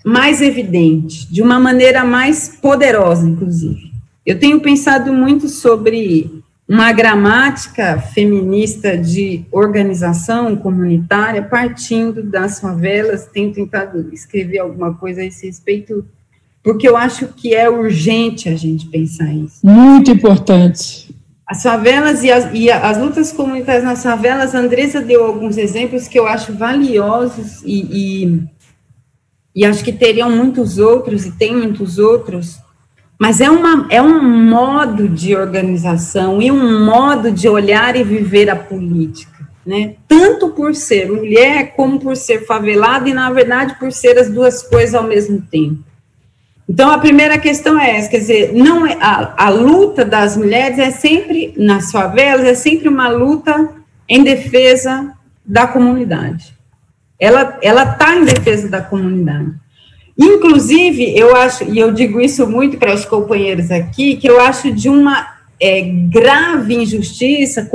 mais evidente, de uma maneira mais poderosa, inclusive. Eu tenho pensado muito sobre uma gramática feminista de organização comunitária, partindo das favelas. Tenho tentado escrever alguma coisa a esse respeito, porque eu acho que é urgente a gente pensar isso. Muito importante. As favelas e as lutas comunitárias nas favelas, a Andressa deu alguns exemplos que eu acho valiosos, e acho que teriam muitos outros, e tem muitos outros, mas é um modo de organização e um modo de olhar e viver a política, né? Tanto por ser mulher, como por ser favelada, e, na verdade, por ser as duas coisas ao mesmo tempo. Então, a primeira questão é essa, quer dizer, não é, a luta das mulheres é sempre, nas favelas, é sempre uma luta em defesa da comunidade. Ela está em defesa da comunidade. Inclusive, eu acho, e eu digo isso muito para os companheiros aqui, que eu acho de uma grave injustiça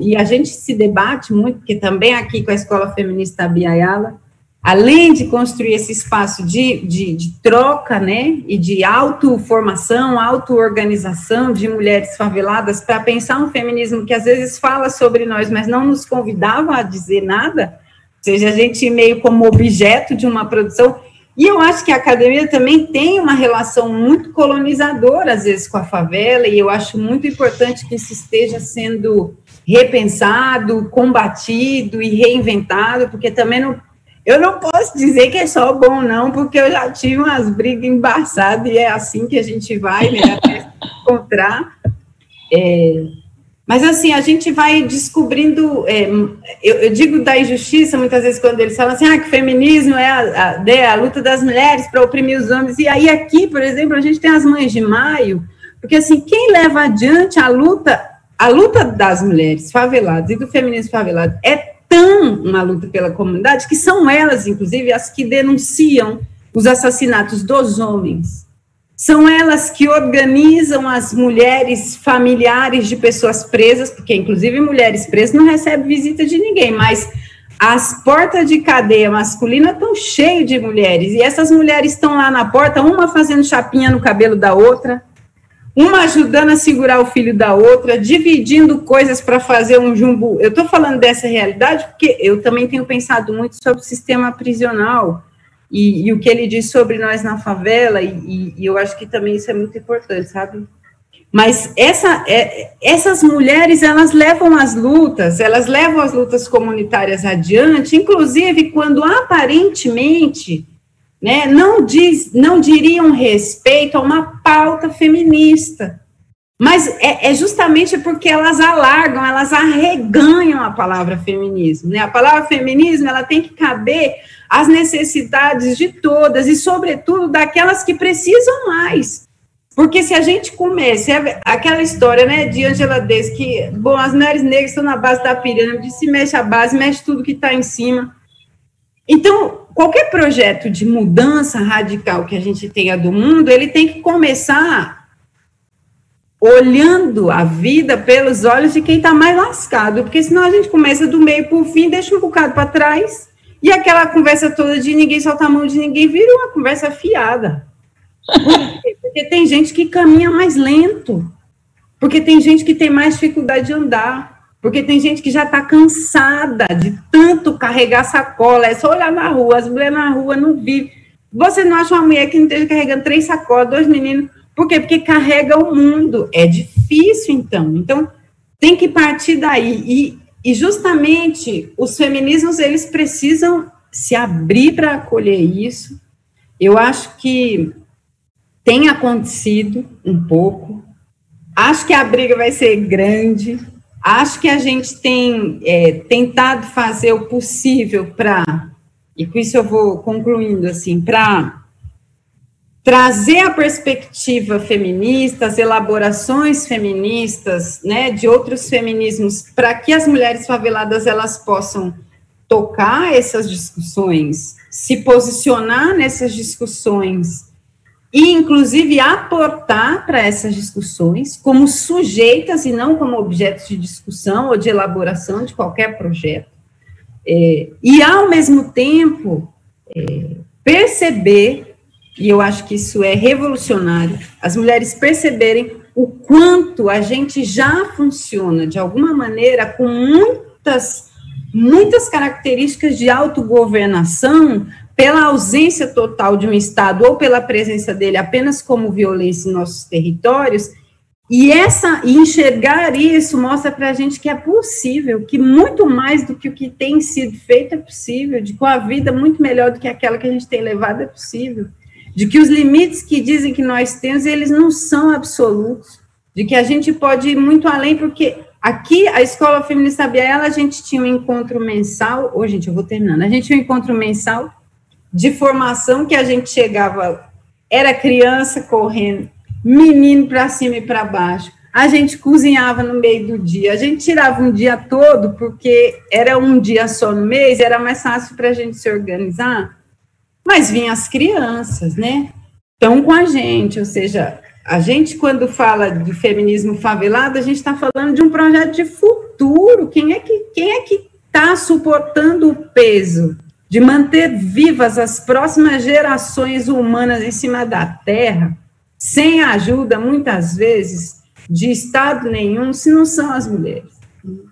e a gente se debate muito, porque também aqui com a Escola Feminista Bia Ayala, além de construir esse espaço de troca, né, e de autoformação, auto-organização de mulheres faveladas, para pensar um feminismo que às vezes fala sobre nós, mas não nos convidava a dizer nada, ou seja, a gente meio como objeto de uma produção. E eu acho que a academia também tem uma relação muito colonizadora, às vezes, com a favela, e eu acho muito importante que isso esteja sendo repensado, combatido e reinventado, porque também eu não posso dizer que é só bom, não, porque eu já tive umas brigas embaçadas, e é assim que a gente vai, né, até se encontrar. Mas, assim, a gente vai descobrindo, eu digo da injustiça, muitas vezes, quando eles falam assim, que o feminismo é a luta das mulheres para oprimir os homens, e aí aqui, por exemplo, a gente tem as Mães de Maio, porque, assim, quem leva adiante a luta das mulheres faveladas e do feminismo favelado é tão uma luta pela comunidade, que são elas, inclusive, as que denunciam os assassinatos dos homens. São elas que organizam as mulheres familiares de pessoas presas, porque, inclusive, mulheres presas não recebem visita de ninguém, mas as portas de cadeia masculina estão cheias de mulheres, e essas mulheres estão lá na porta, uma fazendo chapinha no cabelo da outra, uma ajudando a segurar o filho da outra, dividindo coisas para fazer um jumbo. Eu estou falando dessa realidade porque eu também tenho pensado muito sobre o sistema prisional e o que ele diz sobre nós na favela, e eu acho que também isso é muito importante, sabe? Mas essas mulheres, elas levam as lutas comunitárias adiante, inclusive quando aparentemente, né, não diriam respeito a uma pauta feminista, mas é justamente porque elas alargam, elas arreganham a palavra feminismo, né? A palavra feminismo, ela tem que caber às necessidades de todas, e sobretudo daquelas que precisam mais, porque se a gente começa, aquela história, né, de Angela Davis, que, bom, as mulheres negras estão na base da pirâmide, se mexe a base, mexe tudo que está em cima. Então, qualquer projeto de mudança radical que a gente tenha do mundo, ele tem que começar olhando a vida pelos olhos de quem está mais lascado, porque senão a gente começa do meio para o fim, deixa um bocado para trás, e aquela conversa toda de ninguém solta a mão de ninguém vira uma conversa fiada. Porque tem gente que caminha mais lento, porque tem gente que tem mais dificuldade de andar, porque tem gente que já está cansada de tanto carregar sacola, é só olhar na rua, as mulheres na rua não vivem. Você não acha uma mulher que não esteja carregando 3 sacolas, 2 meninos, por quê? Porque carrega o mundo, é difícil então tem que partir daí, e justamente os feminismos, eles precisam se abrir para acolher isso. Eu acho que tem acontecido um pouco, acho que a briga vai ser grande, acho que a gente tem tentado fazer o possível para, e com isso eu vou concluindo, assim, para trazer a perspectiva feminista, as elaborações feministas, né, de outros feminismos, para que as mulheres faveladas, elas possam tocar essas discussões, se posicionar nessas discussões, e, inclusive, aportar para essas discussões como sujeitas e não como objetos de discussão ou de elaboração de qualquer projeto. E, ao mesmo tempo, perceber, e eu acho que isso é revolucionário, as mulheres perceberem o quanto a gente já funciona, de alguma maneira, com muitas características de autogovernação, pela ausência total de um Estado ou pela presença dele apenas como violência em nossos territórios, e enxergar isso mostra para a gente que é possível, que muito mais do que o que tem sido feito é possível, de que a vida muito melhor do que aquela que a gente tem levado é possível, de que os limites que dizem que nós temos, eles não são absolutos, de que a gente pode ir muito além, porque aqui, a Escola Feminista Biela, a gente tinha um encontro mensal, gente, eu vou terminando, a gente tinha um encontro mensal de formação, que a gente chegava, era criança correndo, menino para cima e para baixo, a gente cozinhava no meio do dia, a gente tirava um dia todo, porque era um dia só no mês, era mais fácil para a gente se organizar, mas vinham as crianças, né, estão com a gente, ou seja, a gente, quando fala de feminismo favelado, a gente está falando de um projeto de futuro. Quem é que está suportando o peso de manter vivas as próximas gerações humanas em cima da Terra, sem ajuda, muitas vezes, de Estado nenhum, se não são as mulheres?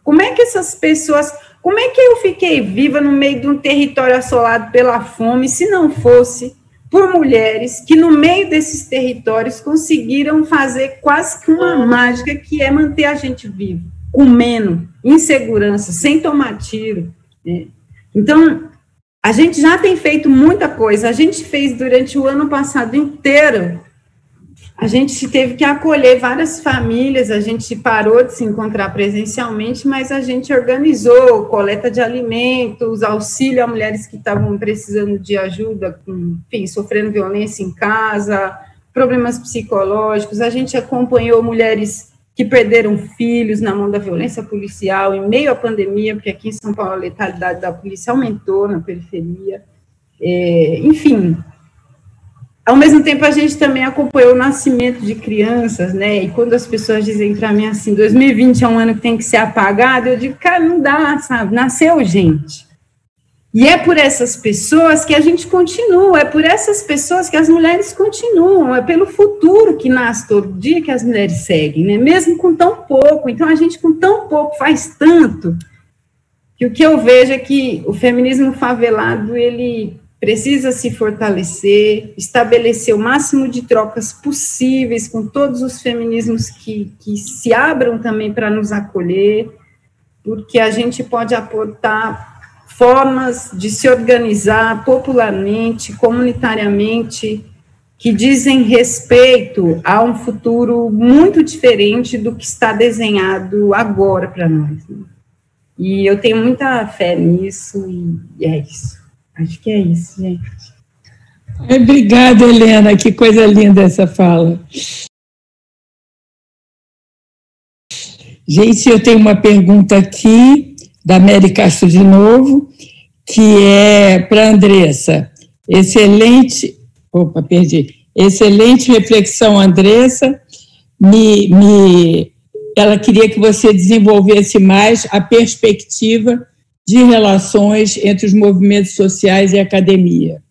Como é que essas pessoas... Como é que eu fiquei viva no meio de um território assolado pela fome, se não fosse por mulheres que, no meio desses territórios, conseguiram fazer quase que uma mágica, que é manter a gente vivo, comendo, em segurança, sem tomar tiro, né? Então, a gente já tem feito muita coisa. A gente fez durante o ano passado inteiro. A gente teve que acolher várias famílias, a gente parou de se encontrar presencialmente, mas a gente organizou coleta de alimentos, auxílio a mulheres que estavam precisando de ajuda, enfim, sofrendo violência em casa, problemas psicológicos. A gente acompanhou mulheres que perderam filhos na mão da violência policial em meio à pandemia, porque aqui em São Paulo a letalidade da polícia aumentou na periferia. Enfim... Ao mesmo tempo, a gente também acompanhou o nascimento de crianças, né? E quando as pessoas dizem para mim assim, 2020 é um ano que tem que ser apagado, eu digo, cara, não dá, sabe? Nasceu gente. E é por essas pessoas que a gente continua, é por essas pessoas que as mulheres continuam, é pelo futuro que nasce todo dia que as mulheres seguem, né? Mesmo com tão pouco. Então, a gente com tão pouco faz tanto, que o que eu vejo é que o feminismo favelado, ele precisa se fortalecer, estabelecer o máximo de trocas possíveis com todos os feminismos que se abram também para nos acolher, porque a gente pode aportar formas de se organizar popularmente, comunitariamente, que dizem respeito a um futuro muito diferente do que está desenhado agora para nós, né? E eu tenho muita fé nisso, e é isso. Acho que é isso, gente. Obrigada, Helena, que coisa linda essa fala. Gente, eu tenho uma pergunta aqui, da Mary Castro de novo, que é para a Andressa. Excelente reflexão, Andressa. Ela queria que você desenvolvesse mais a perspectiva de relações entre os movimentos sociais e a academia,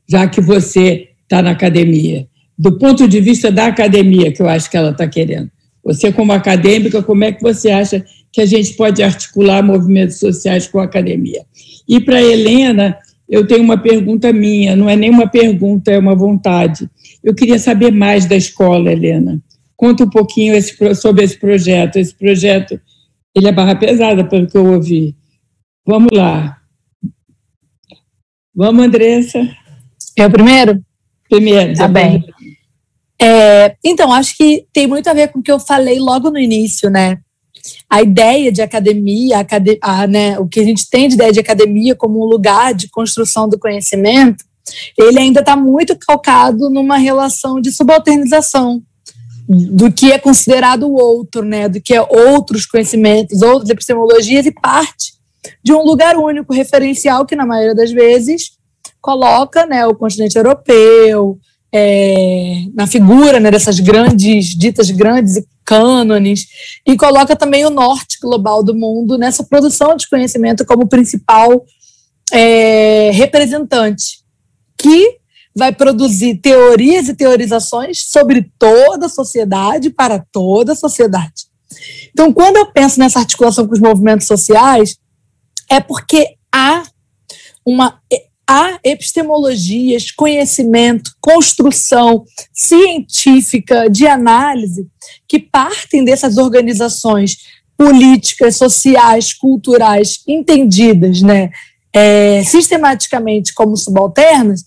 já que você está na academia. Do ponto de vista da academia, que eu acho que ela está querendo. Você, como acadêmica, como é que você acha que a gente pode articular movimentos sociais com a academia? E para a Helena, eu tenho uma pergunta minha, não é nem uma pergunta, é uma vontade. Eu queria saber mais da escola, Helena. Conta um pouquinho sobre esse projeto. Esse projeto, ele é barra pesada, pelo que eu ouvi. Vamos lá. Vamos, Andressa. Eu primeiro? Primeiro. Tá bem. Então, acho que tem muito a ver com o que eu falei logo no início, né? A ideia de academia, né, o que a gente tem de ideia de academia como um lugar de construção do conhecimento, ele ainda está muito calcado numa relação de subalternização do que é considerado o outro, né? Do que é outros conhecimentos, outras epistemologias, e parte de um lugar único, referencial, que na maioria das vezes coloca, né, o continente europeu na figura, né, dessas ditas grandes cânones, e coloca também o norte global do mundo nessa produção de conhecimento como principal representante, que vai produzir teorias e teorizações sobre toda a sociedade, para toda a sociedade. Então, quando eu penso nessa articulação com os movimentos sociais, é porque há epistemologias, conhecimento, construção científica de análise que partem dessas organizações políticas, sociais, culturais, entendidas, né, sistematicamente como subalternas,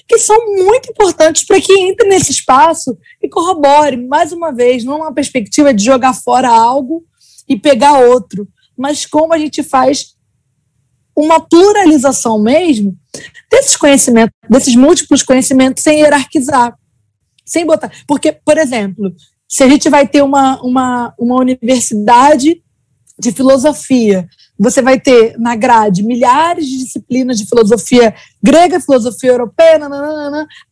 que são muito importantes para que entre nesse espaço e corrobore, mais uma vez, não uma perspectiva de jogar fora algo e pegar outro, mas como a gente faz uma pluralização mesmo desses conhecimentos, desses múltiplos conhecimentos, sem hierarquizar, sem botar. Porque, por exemplo, se a gente vai ter uma universidade de filosofia, você vai ter na grade milhares de disciplinas de filosofia grega, filosofia europeia,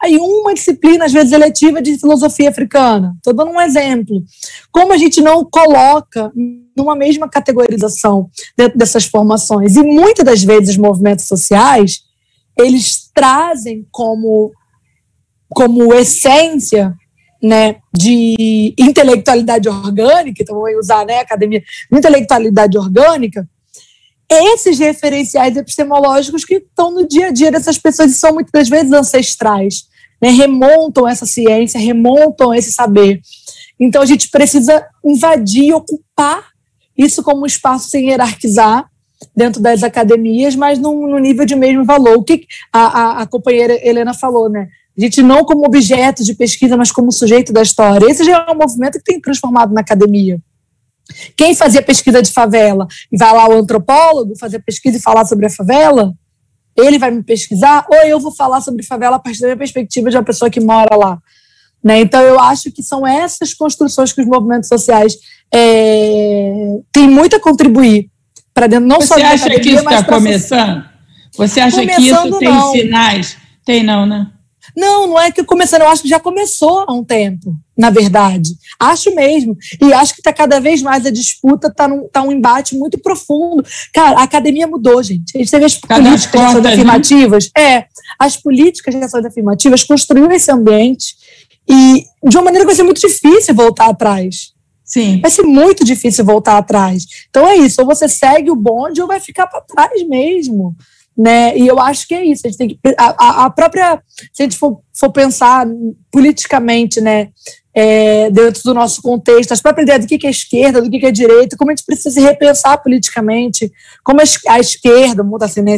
aí uma disciplina, às vezes eletiva, de filosofia africana. Estou dando um exemplo. Como a gente não coloca numa mesma categorização dentro dessas formações, e muitas das vezes os movimentos sociais, eles trazem como essência, né, de intelectualidade orgânica, então vou usar, né, academia, intelectualidade orgânica, esses referenciais epistemológicos que estão no dia a dia dessas pessoas e são muitas das vezes ancestrais, né, remontam essa ciência, remontam esse saber. Então a gente precisa invadir e ocupar isso como um espaço sem hierarquizar dentro das academias, mas no nível de mesmo valor. O que a companheira Helena falou, né? A gente não como objeto de pesquisa, mas como sujeito da história. Esse já é um movimento que tem transformado na academia. Quem fazia pesquisa de favela e vai lá o antropólogo fazer pesquisa e falar sobre a favela, ele vai me pesquisar, ou eu vou falar sobre favela a partir da minha perspectiva de uma pessoa que mora lá. Né? Então, eu acho que são essas construções que os movimentos sociais têm muito a contribuir para dentro, não só da academia, mas... Você acha que isso está começando? Você acha que isso tem sinais? Tem não, né? Não é que começando, eu acho que já começou há um tempo, na verdade. Acho mesmo. E acho que está cada vez mais a disputa, está um embate muito profundo. Cara, a academia mudou, gente. A gente teve as políticas de ações afirmativas. Né? As políticas de ações afirmativas construíram esse ambiente e de uma maneira que vai ser muito difícil voltar atrás. Sim. Vai ser muito difícil voltar atrás. Então é isso, ou você segue o bonde ou vai ficar para trás mesmo. Né? E eu acho que é isso. A gente tem que, a própria, se a gente for pensar politicamente, né, dentro do nosso contexto, a própria ideia do que é esquerda, do que é direita, como a gente precisa se repensar politicamente, como a esquerda, assim, né,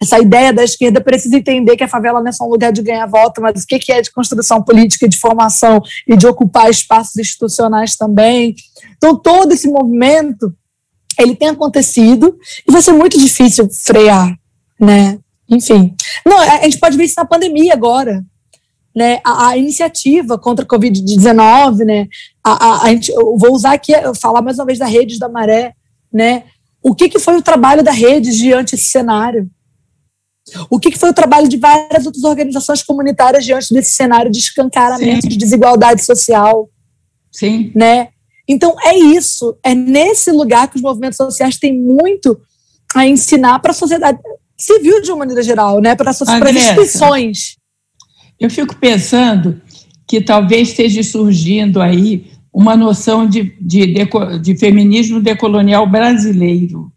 essa ideia da esquerda precisa entender que a favela não é só um lugar de ganhar voto, mas o que é de construção política, de formação e de ocupar espaços institucionais também. Então todo esse movimento ele tem acontecido e vai ser muito difícil frear. Né? Enfim, não, a gente pode ver isso na pandemia agora, né? A iniciativa contra a Covid-19, né? Eu vou usar aqui, falar mais uma vez da Redes da Maré, né? O que foi o trabalho da Redes diante desse cenário? O que foi o trabalho de várias outras organizações comunitárias diante desse cenário de escancaramento, de desigualdade social? Sim. Né? Então é isso, é nesse lugar que os movimentos sociais têm muito a ensinar para a sociedade civil de uma maneira geral, né? Para as instituições. Eu fico pensando que talvez esteja surgindo aí uma noção de feminismo decolonial brasileiro.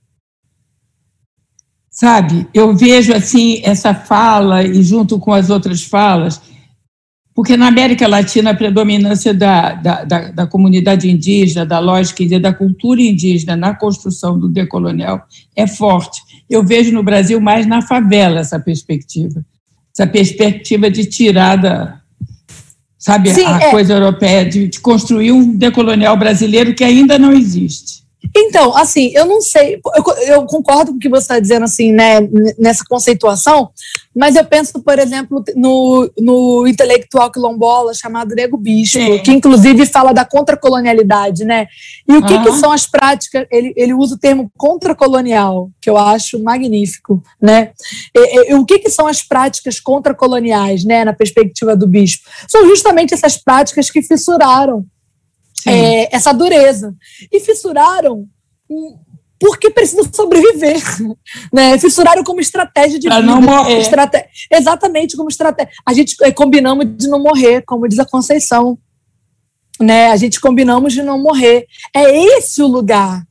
Sabe? Eu vejo assim essa fala e junto com as outras falas, porque na América Latina a predominância da comunidade indígena, da lógica indígena, da cultura indígena na construção do decolonial é forte. Eu vejo no Brasil mais na favela essa perspectiva de tirada, sabe, sim, coisa europeia, de construir um decolonial brasileiro que ainda não existe. Então, assim, eu não sei, eu concordo com o que você está dizendo, assim, né, nessa conceituação, mas eu penso, por exemplo, no intelectual quilombola chamado Nego Bispo, sim, que inclusive fala da contracolonialidade, né? E o que são as práticas, ele usa o termo contracolonial, que eu acho magnífico, né? O que são as práticas contracoloniais, né, na perspectiva do Bispo? São justamente essas práticas que fissuraram essa dureza. E fissuraram porque precisam sobreviver. Né? Fissuraram como estratégia de vida. Para não morrer. Exatamente, como estratégia. A gente combinamos de não morrer, como diz a Conceição. Né? A gente combinamos de não morrer. É esse o lugar.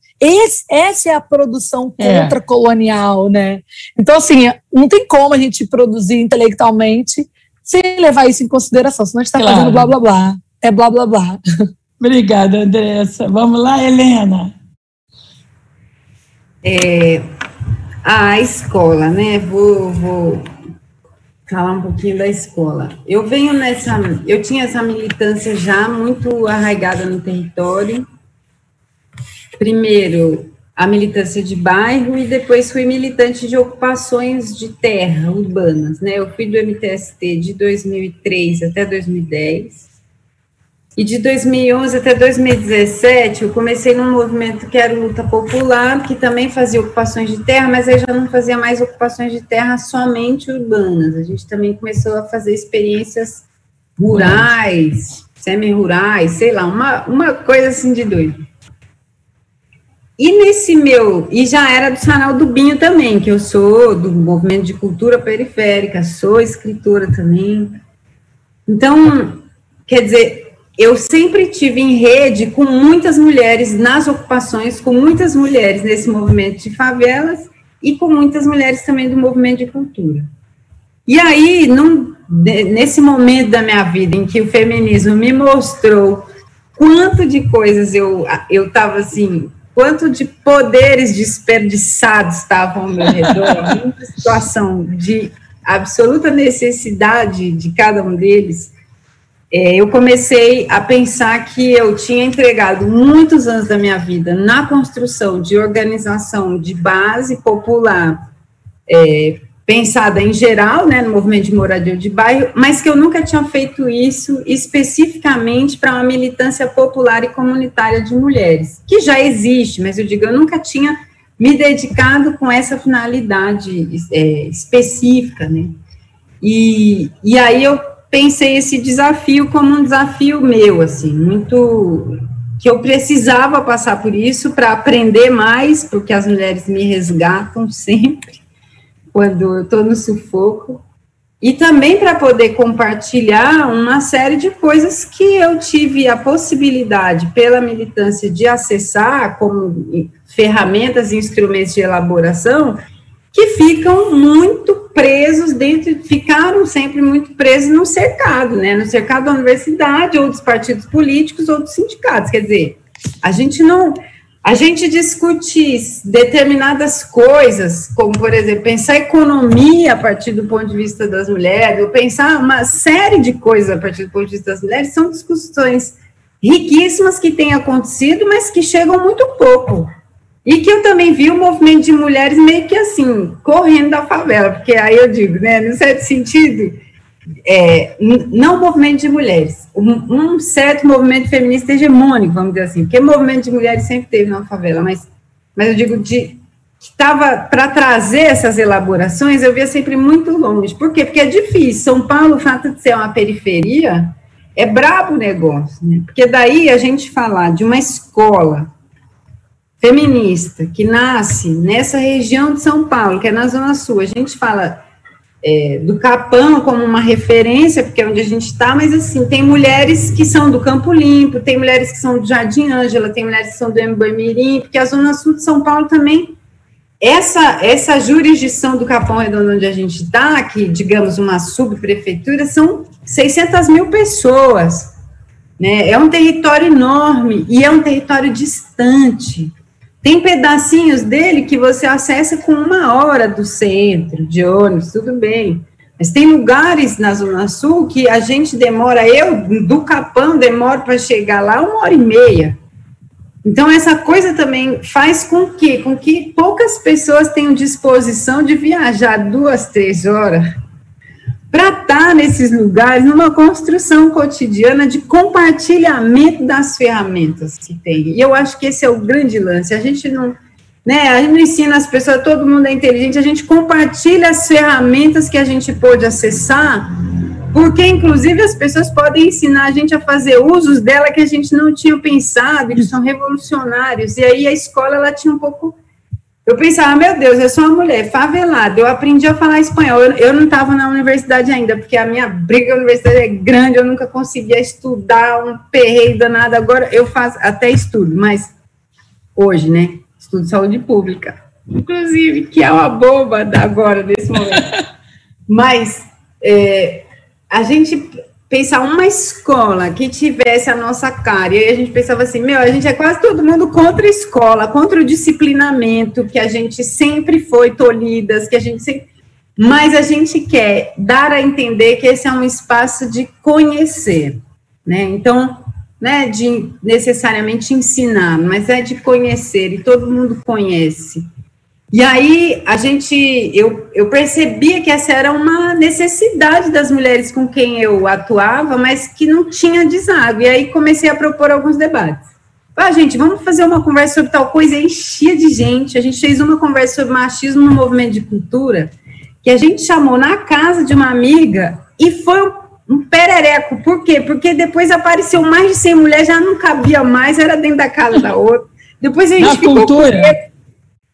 Essa é a produção contracolonial. Né? Então, assim, não tem como a gente produzir intelectualmente sem levar isso em consideração, senão a gente está fazendo blá, blá, blá. É blá, blá, blá. Obrigada, Andressa. Vamos lá, Helena. A escola, né? Vou falar um pouquinho da escola. Eu tinha essa militância já muito arraigada no território. Primeiro, a militância de bairro e depois fui militante de ocupações de terra urbanas, né? Eu fui do MTST de 2003 até 2010. E de 2011 até 2017, eu comecei num movimento que era Luta Popular, que também fazia ocupações de terra, mas aí já não fazia mais ocupações de terra somente urbanas. A gente também começou a fazer experiências rurais, semi-rurais, sei lá, uma coisa assim de doido. E já era do Sarau do Binho também, que eu sou do movimento de cultura periférica, sou escritora também. Então, quer dizer, eu sempre tive em rede com muitas mulheres nas ocupações, com muitas mulheres nesse movimento de favelas e com muitas mulheres também do movimento de cultura. E aí, nesse momento da minha vida em que o feminismo me mostrou quanto de coisas eu estava assim, quanto de poderes desperdiçados estavam ao meu redor, muita situação de absoluta necessidade de cada um deles, eu comecei a pensar que eu tinha entregado muitos anos da minha vida na construção de organização de base popular, pensada em geral, né, no movimento de moradia de bairro, mas que eu nunca tinha feito isso especificamente para uma militância popular e comunitária de mulheres, que já existe, mas eu digo, eu nunca tinha me dedicado com essa finalidade específica, né, e aí eu pensei esse desafio como um desafio meu, assim, muito, que eu precisava passar por isso para aprender mais, porque as mulheres me resgatam sempre, quando eu estou no sufoco, e também para poder compartilhar uma série de coisas que eu tive a possibilidade, pela militância, de acessar como ferramentas e instrumentos de elaboração, que ficam muito presos ficaram sempre muito presos no cercado, né, no cercado da universidade, ou dos partidos políticos, ou dos sindicatos, quer dizer, a gente discute determinadas coisas, como, por exemplo, pensar economia a partir do ponto de vista das mulheres, ou pensar uma série de coisas a partir do ponto de vista das mulheres, são discussões riquíssimas que têm acontecido, mas que chegam muito pouco. E que eu também vi o movimento de mulheres meio que assim, correndo da favela, porque aí eu digo, né, no certo sentido, não o movimento de mulheres, um certo movimento feminista hegemônico, vamos dizer assim, porque o movimento de mulheres sempre teve na favela, mas eu digo, que estava para trazer essas elaborações, eu via sempre muito longe. Por quê? Porque é difícil. São Paulo, o fato de ser uma periferia, é brabo o negócio, né? Porque daí a gente falar de uma escola feminista que nasce nessa região de São Paulo, que é na Zona Sul, a gente fala do Capão como uma referência, porque é onde a gente está, mas assim, tem mulheres que são do Campo Limpo, tem mulheres que são do Jardim Ângela, tem mulheres que são do Mboi-Mirim, porque a Zona Sul de São Paulo também, essa jurisdição do Capão Redondo onde a gente está, que digamos uma subprefeitura, são 600 mil pessoas, né? É um território enorme e é um território distante. Tem pedacinhos dele que você acessa com 1 hora do centro, de ônibus, tudo bem. Mas tem lugares na Zona Sul que a gente demora, eu do Capão demoro para chegar lá 1h30. Então, essa coisa também faz com que poucas pessoas tenham disposição de viajar 2, 3 horas para estar nesses lugares, numa construção cotidiana de compartilhamento das ferramentas que tem. E eu acho que esse é o grande lance. A gente não ensina as pessoas, todo mundo é inteligente, a gente compartilha as ferramentas que a gente pôde acessar, porque, inclusive, as pessoas podem ensinar a gente a fazer usos dela que a gente não tinha pensado, eles são revolucionários. E aí a escola, ela tinha um pouco... Eu pensava, meu Deus, eu sou uma mulher favelada, eu aprendi a falar espanhol, eu não estava na universidade ainda, porque a minha briga na universidade é grande, eu nunca conseguia estudar, um perreio danado, agora eu faço, até estudo, mas hoje, né, estudo saúde pública, inclusive, que é uma bomba agora, nesse momento, mas a gente pensar uma escola que tivesse a nossa cara, e aí a gente pensava assim, a gente é quase todo mundo contra a escola, contra o disciplinamento, que a gente sempre foi tolhidas, mas a gente quer dar a entender que esse é um espaço de conhecer, né, então, né, de necessariamente ensinar, mas é de conhecer, e todo mundo conhece. E aí, eu percebia que essa era uma necessidade das mulheres com quem eu atuava, mas que não tinha deságua. E aí comecei a propor alguns debates. Gente, vamos fazer uma conversa sobre tal coisa, e enchia de gente. A gente fez uma conversa sobre machismo no movimento de cultura, que a gente chamou na casa de uma amiga, e foi um perereco. Por quê? Porque depois apareceu mais de 100 mulheres, já não cabia mais, era dentro da casa da outra. Depois a gente ficou cultura.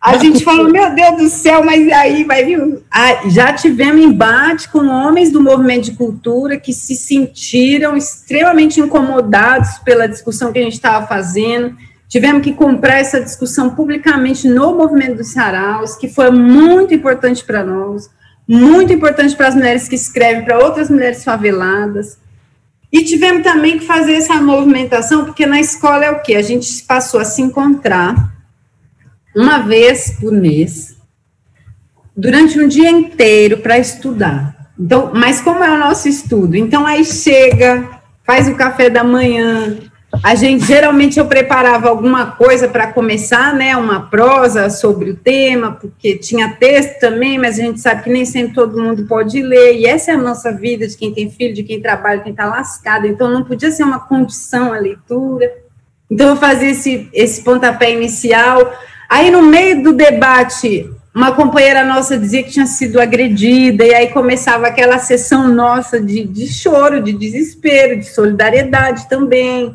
A gente falou, meu Deus do céu, mas aí vai vir... já tivemos embate com homens do movimento de cultura que se sentiram extremamente incomodados pela discussão que a gente estava fazendo. Tivemos que comprar essa discussão publicamente no movimento dos saraus, que foi muito importante para nós, muito importante para as mulheres que escrevem, para outras mulheres faveladas. E tivemos também que fazer essa movimentação, porque na escola é o quê? A gente passou a se encontrar uma vez por mês, durante um dia inteiro para estudar. Então, mas como é o nosso estudo? Então, aí chega, faz o café da manhã, geralmente eu preparava alguma coisa para começar, né, uma prosa sobre o tema, porque tinha texto também, mas a gente sabe que nem sempre todo mundo pode ler, e essa é a nossa vida, de quem tem filho, de quem trabalha, de quem está lascado, então não podia ser uma condição a leitura. Então, eu fazia esse pontapé inicial. Aí, no meio do debate, uma companheira nossa dizia que tinha sido agredida, e aí começava aquela sessão nossa de choro, de desespero, de solidariedade também,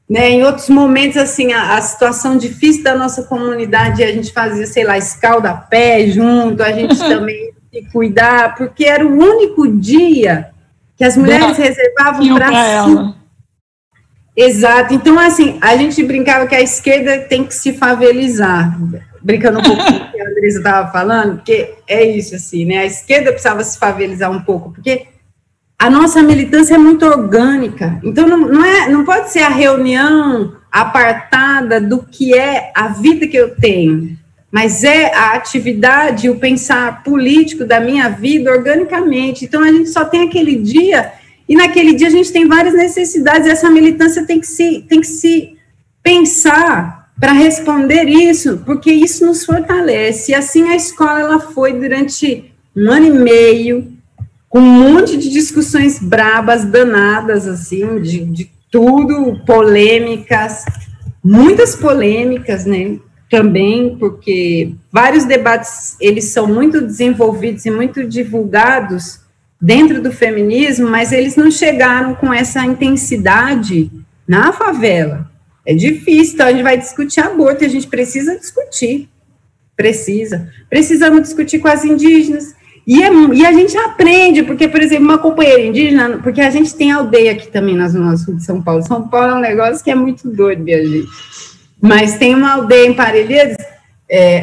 né? Em outros momentos, assim, a situação difícil da nossa comunidade, a gente fazia, sei lá, escalda-pé junto, a gente também se cuidar, porque era o único dia que as mulheres reservavam para si. Exato, então assim, a gente brincava que a esquerda tem que se favelizar, brincando um pouco com o que a Andresa estava falando, porque é isso assim, né, a esquerda precisava se favelizar um pouco, porque a nossa militância é muito orgânica, então não pode ser a reunião apartada do que é a vida que eu tenho, mas é a atividade, o pensar político da minha vida organicamente, então a gente só tem aquele dia. E naquele dia a gente tem várias necessidades, e essa militância tem que se pensar para responder isso, porque isso nos fortalece. E assim a escola ela foi durante 1 ano e meio, com um monte de discussões brabas, danadas, assim, de tudo, polêmicas, muitas polêmicas, né, também, porque vários debates, eles são muito desenvolvidos e muito divulgados dentro do feminismo, mas eles não chegaram com essa intensidade na favela. É difícil, então a gente vai discutir aborto, e a gente precisa discutir, precisamos discutir com as indígenas, e a gente aprende, porque, por exemplo, uma companheira indígena, porque a gente tem aldeia aqui também na Zona Sul de São Paulo é um negócio que é muito doido, minha gente, mas tem uma aldeia em Parelheiros,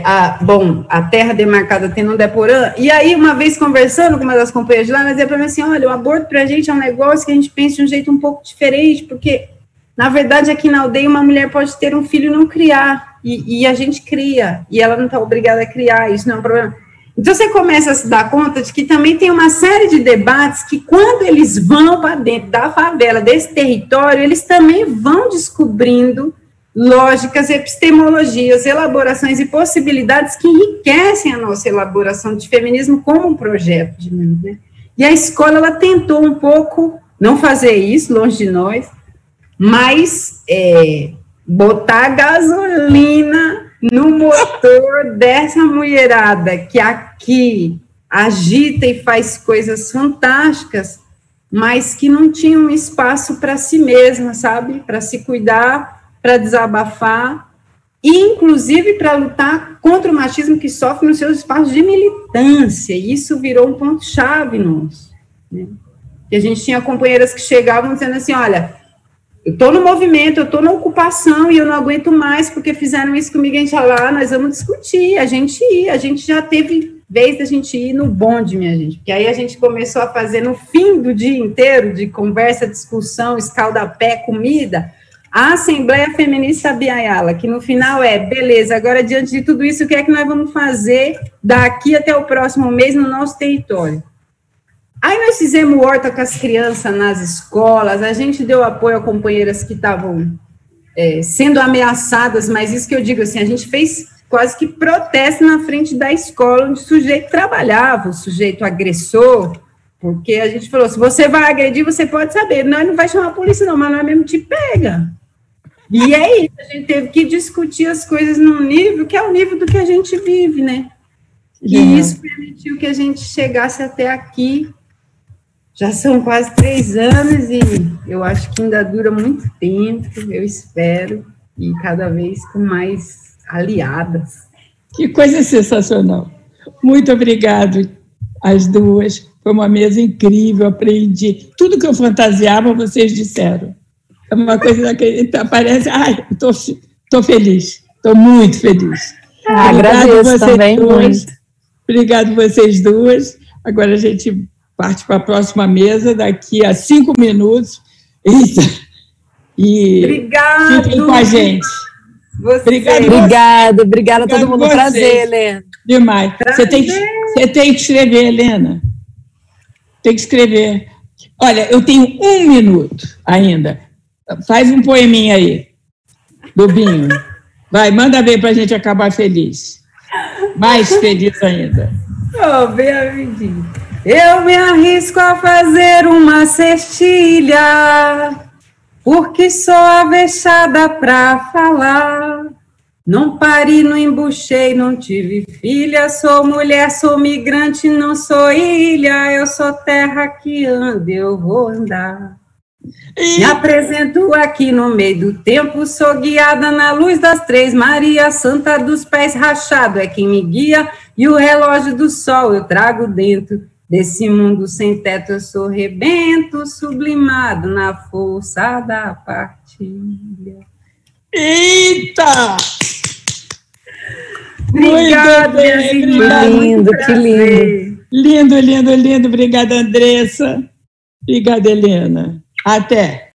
a terra demarcada tem no Deporã, e aí uma vez conversando com uma das companheiras de lá, ela dizia para mim assim, olha, o aborto para a gente é um negócio que a gente pensa de um jeito um pouco diferente, porque, na verdade, aqui na aldeia uma mulher pode ter um filho e não criar, e a gente cria, e ela não está obrigada a criar, isso não é um problema. Então você começa a se dar conta de que também tem uma série de debates que quando eles vão para dentro da favela, desse território, eles também vão descobrindo lógicas, epistemologias, elaborações e possibilidades que enriquecem a nossa elaboração de feminismo como um projeto de mundo, né? E a escola, ela tentou um pouco não fazer isso, longe de nós, mas botar gasolina no motor dessa mulherada que aqui agita e faz coisas fantásticas, mas que não tinha um espaço para si mesma, sabe? Para se cuidar, para desabafar, e inclusive para lutar contra o machismo que sofre nos seus espaços de militância, e isso virou um ponto-chave nosso, né? E a gente tinha companheiras que chegavam dizendo assim, olha, eu estou no movimento, eu estou na ocupação, e eu não aguento mais, porque fizeram isso comigo, a gente lá, nós vamos discutir, a gente já teve vez da gente ir no bonde, minha gente, porque aí a gente começou a fazer no fim do dia inteiro, de conversa, discussão, escalda-pé, comida, a Assembleia Feminista Biayala, que no final beleza, agora diante de tudo isso, o que é que nós vamos fazer daqui até o próximo mês no nosso território? Aí nós fizemos horta com as crianças nas escolas, a gente deu apoio a companheiras que estavam sendo ameaçadas, mas isso que eu digo assim, a gente fez quase que protesto na frente da escola onde o sujeito trabalhava, o sujeito agressor, porque a gente falou, se você vai agredir, você pode saber, nós não vai chamar a polícia não, mas nós mesmo te pega. E é isso, a gente teve que discutir as coisas num nível que é o nível do que a gente vive, né? E isso permitiu que a gente chegasse até aqui. Já são quase 3 anos e eu acho que ainda dura muito tempo, eu espero. e cada vez com mais aliadas. Que coisa sensacional. Muito obrigado às duas. Foi uma mesa incrível, aprendi. Tudo que eu fantasiava, vocês disseram. É uma coisa que parece... Ai, estou feliz, estou muito feliz. Agradeço também muito. Obrigado vocês duas. Agora a gente parte para a próxima mesa daqui a 5 minutos. E obrigado. Fiquem com a gente. Obrigada a todo mundo. Vocês. Prazer, Helena. Demais. Você tem que escrever, Helena. Tem que escrever. Olha, eu tenho 1 minuto ainda. Faz um poeminha aí, Lobinho. Vai, manda ver para a gente acabar feliz. Mais feliz ainda. Bem rapidinho. Eu me arrisco a fazer uma cestilha, porque sou avexada pra falar. Não pari, não embuchei, não tive filha. Sou mulher, sou migrante, não sou ilha. Eu sou terra que anda, eu vou andar. Me apresento aqui no meio do tempo. Sou guiada na luz das 3 Marias. Santa dos pés rachado é quem me guia. E o relógio do sol eu trago dentro desse mundo sem teto. Eu sou rebento, sublimado na força da partilha. Eita! Obrigada, minha irmã. Lindo, que lindo. Lindo, lindo, lindo. Obrigada, Andressa. Obrigada, Helena. Até.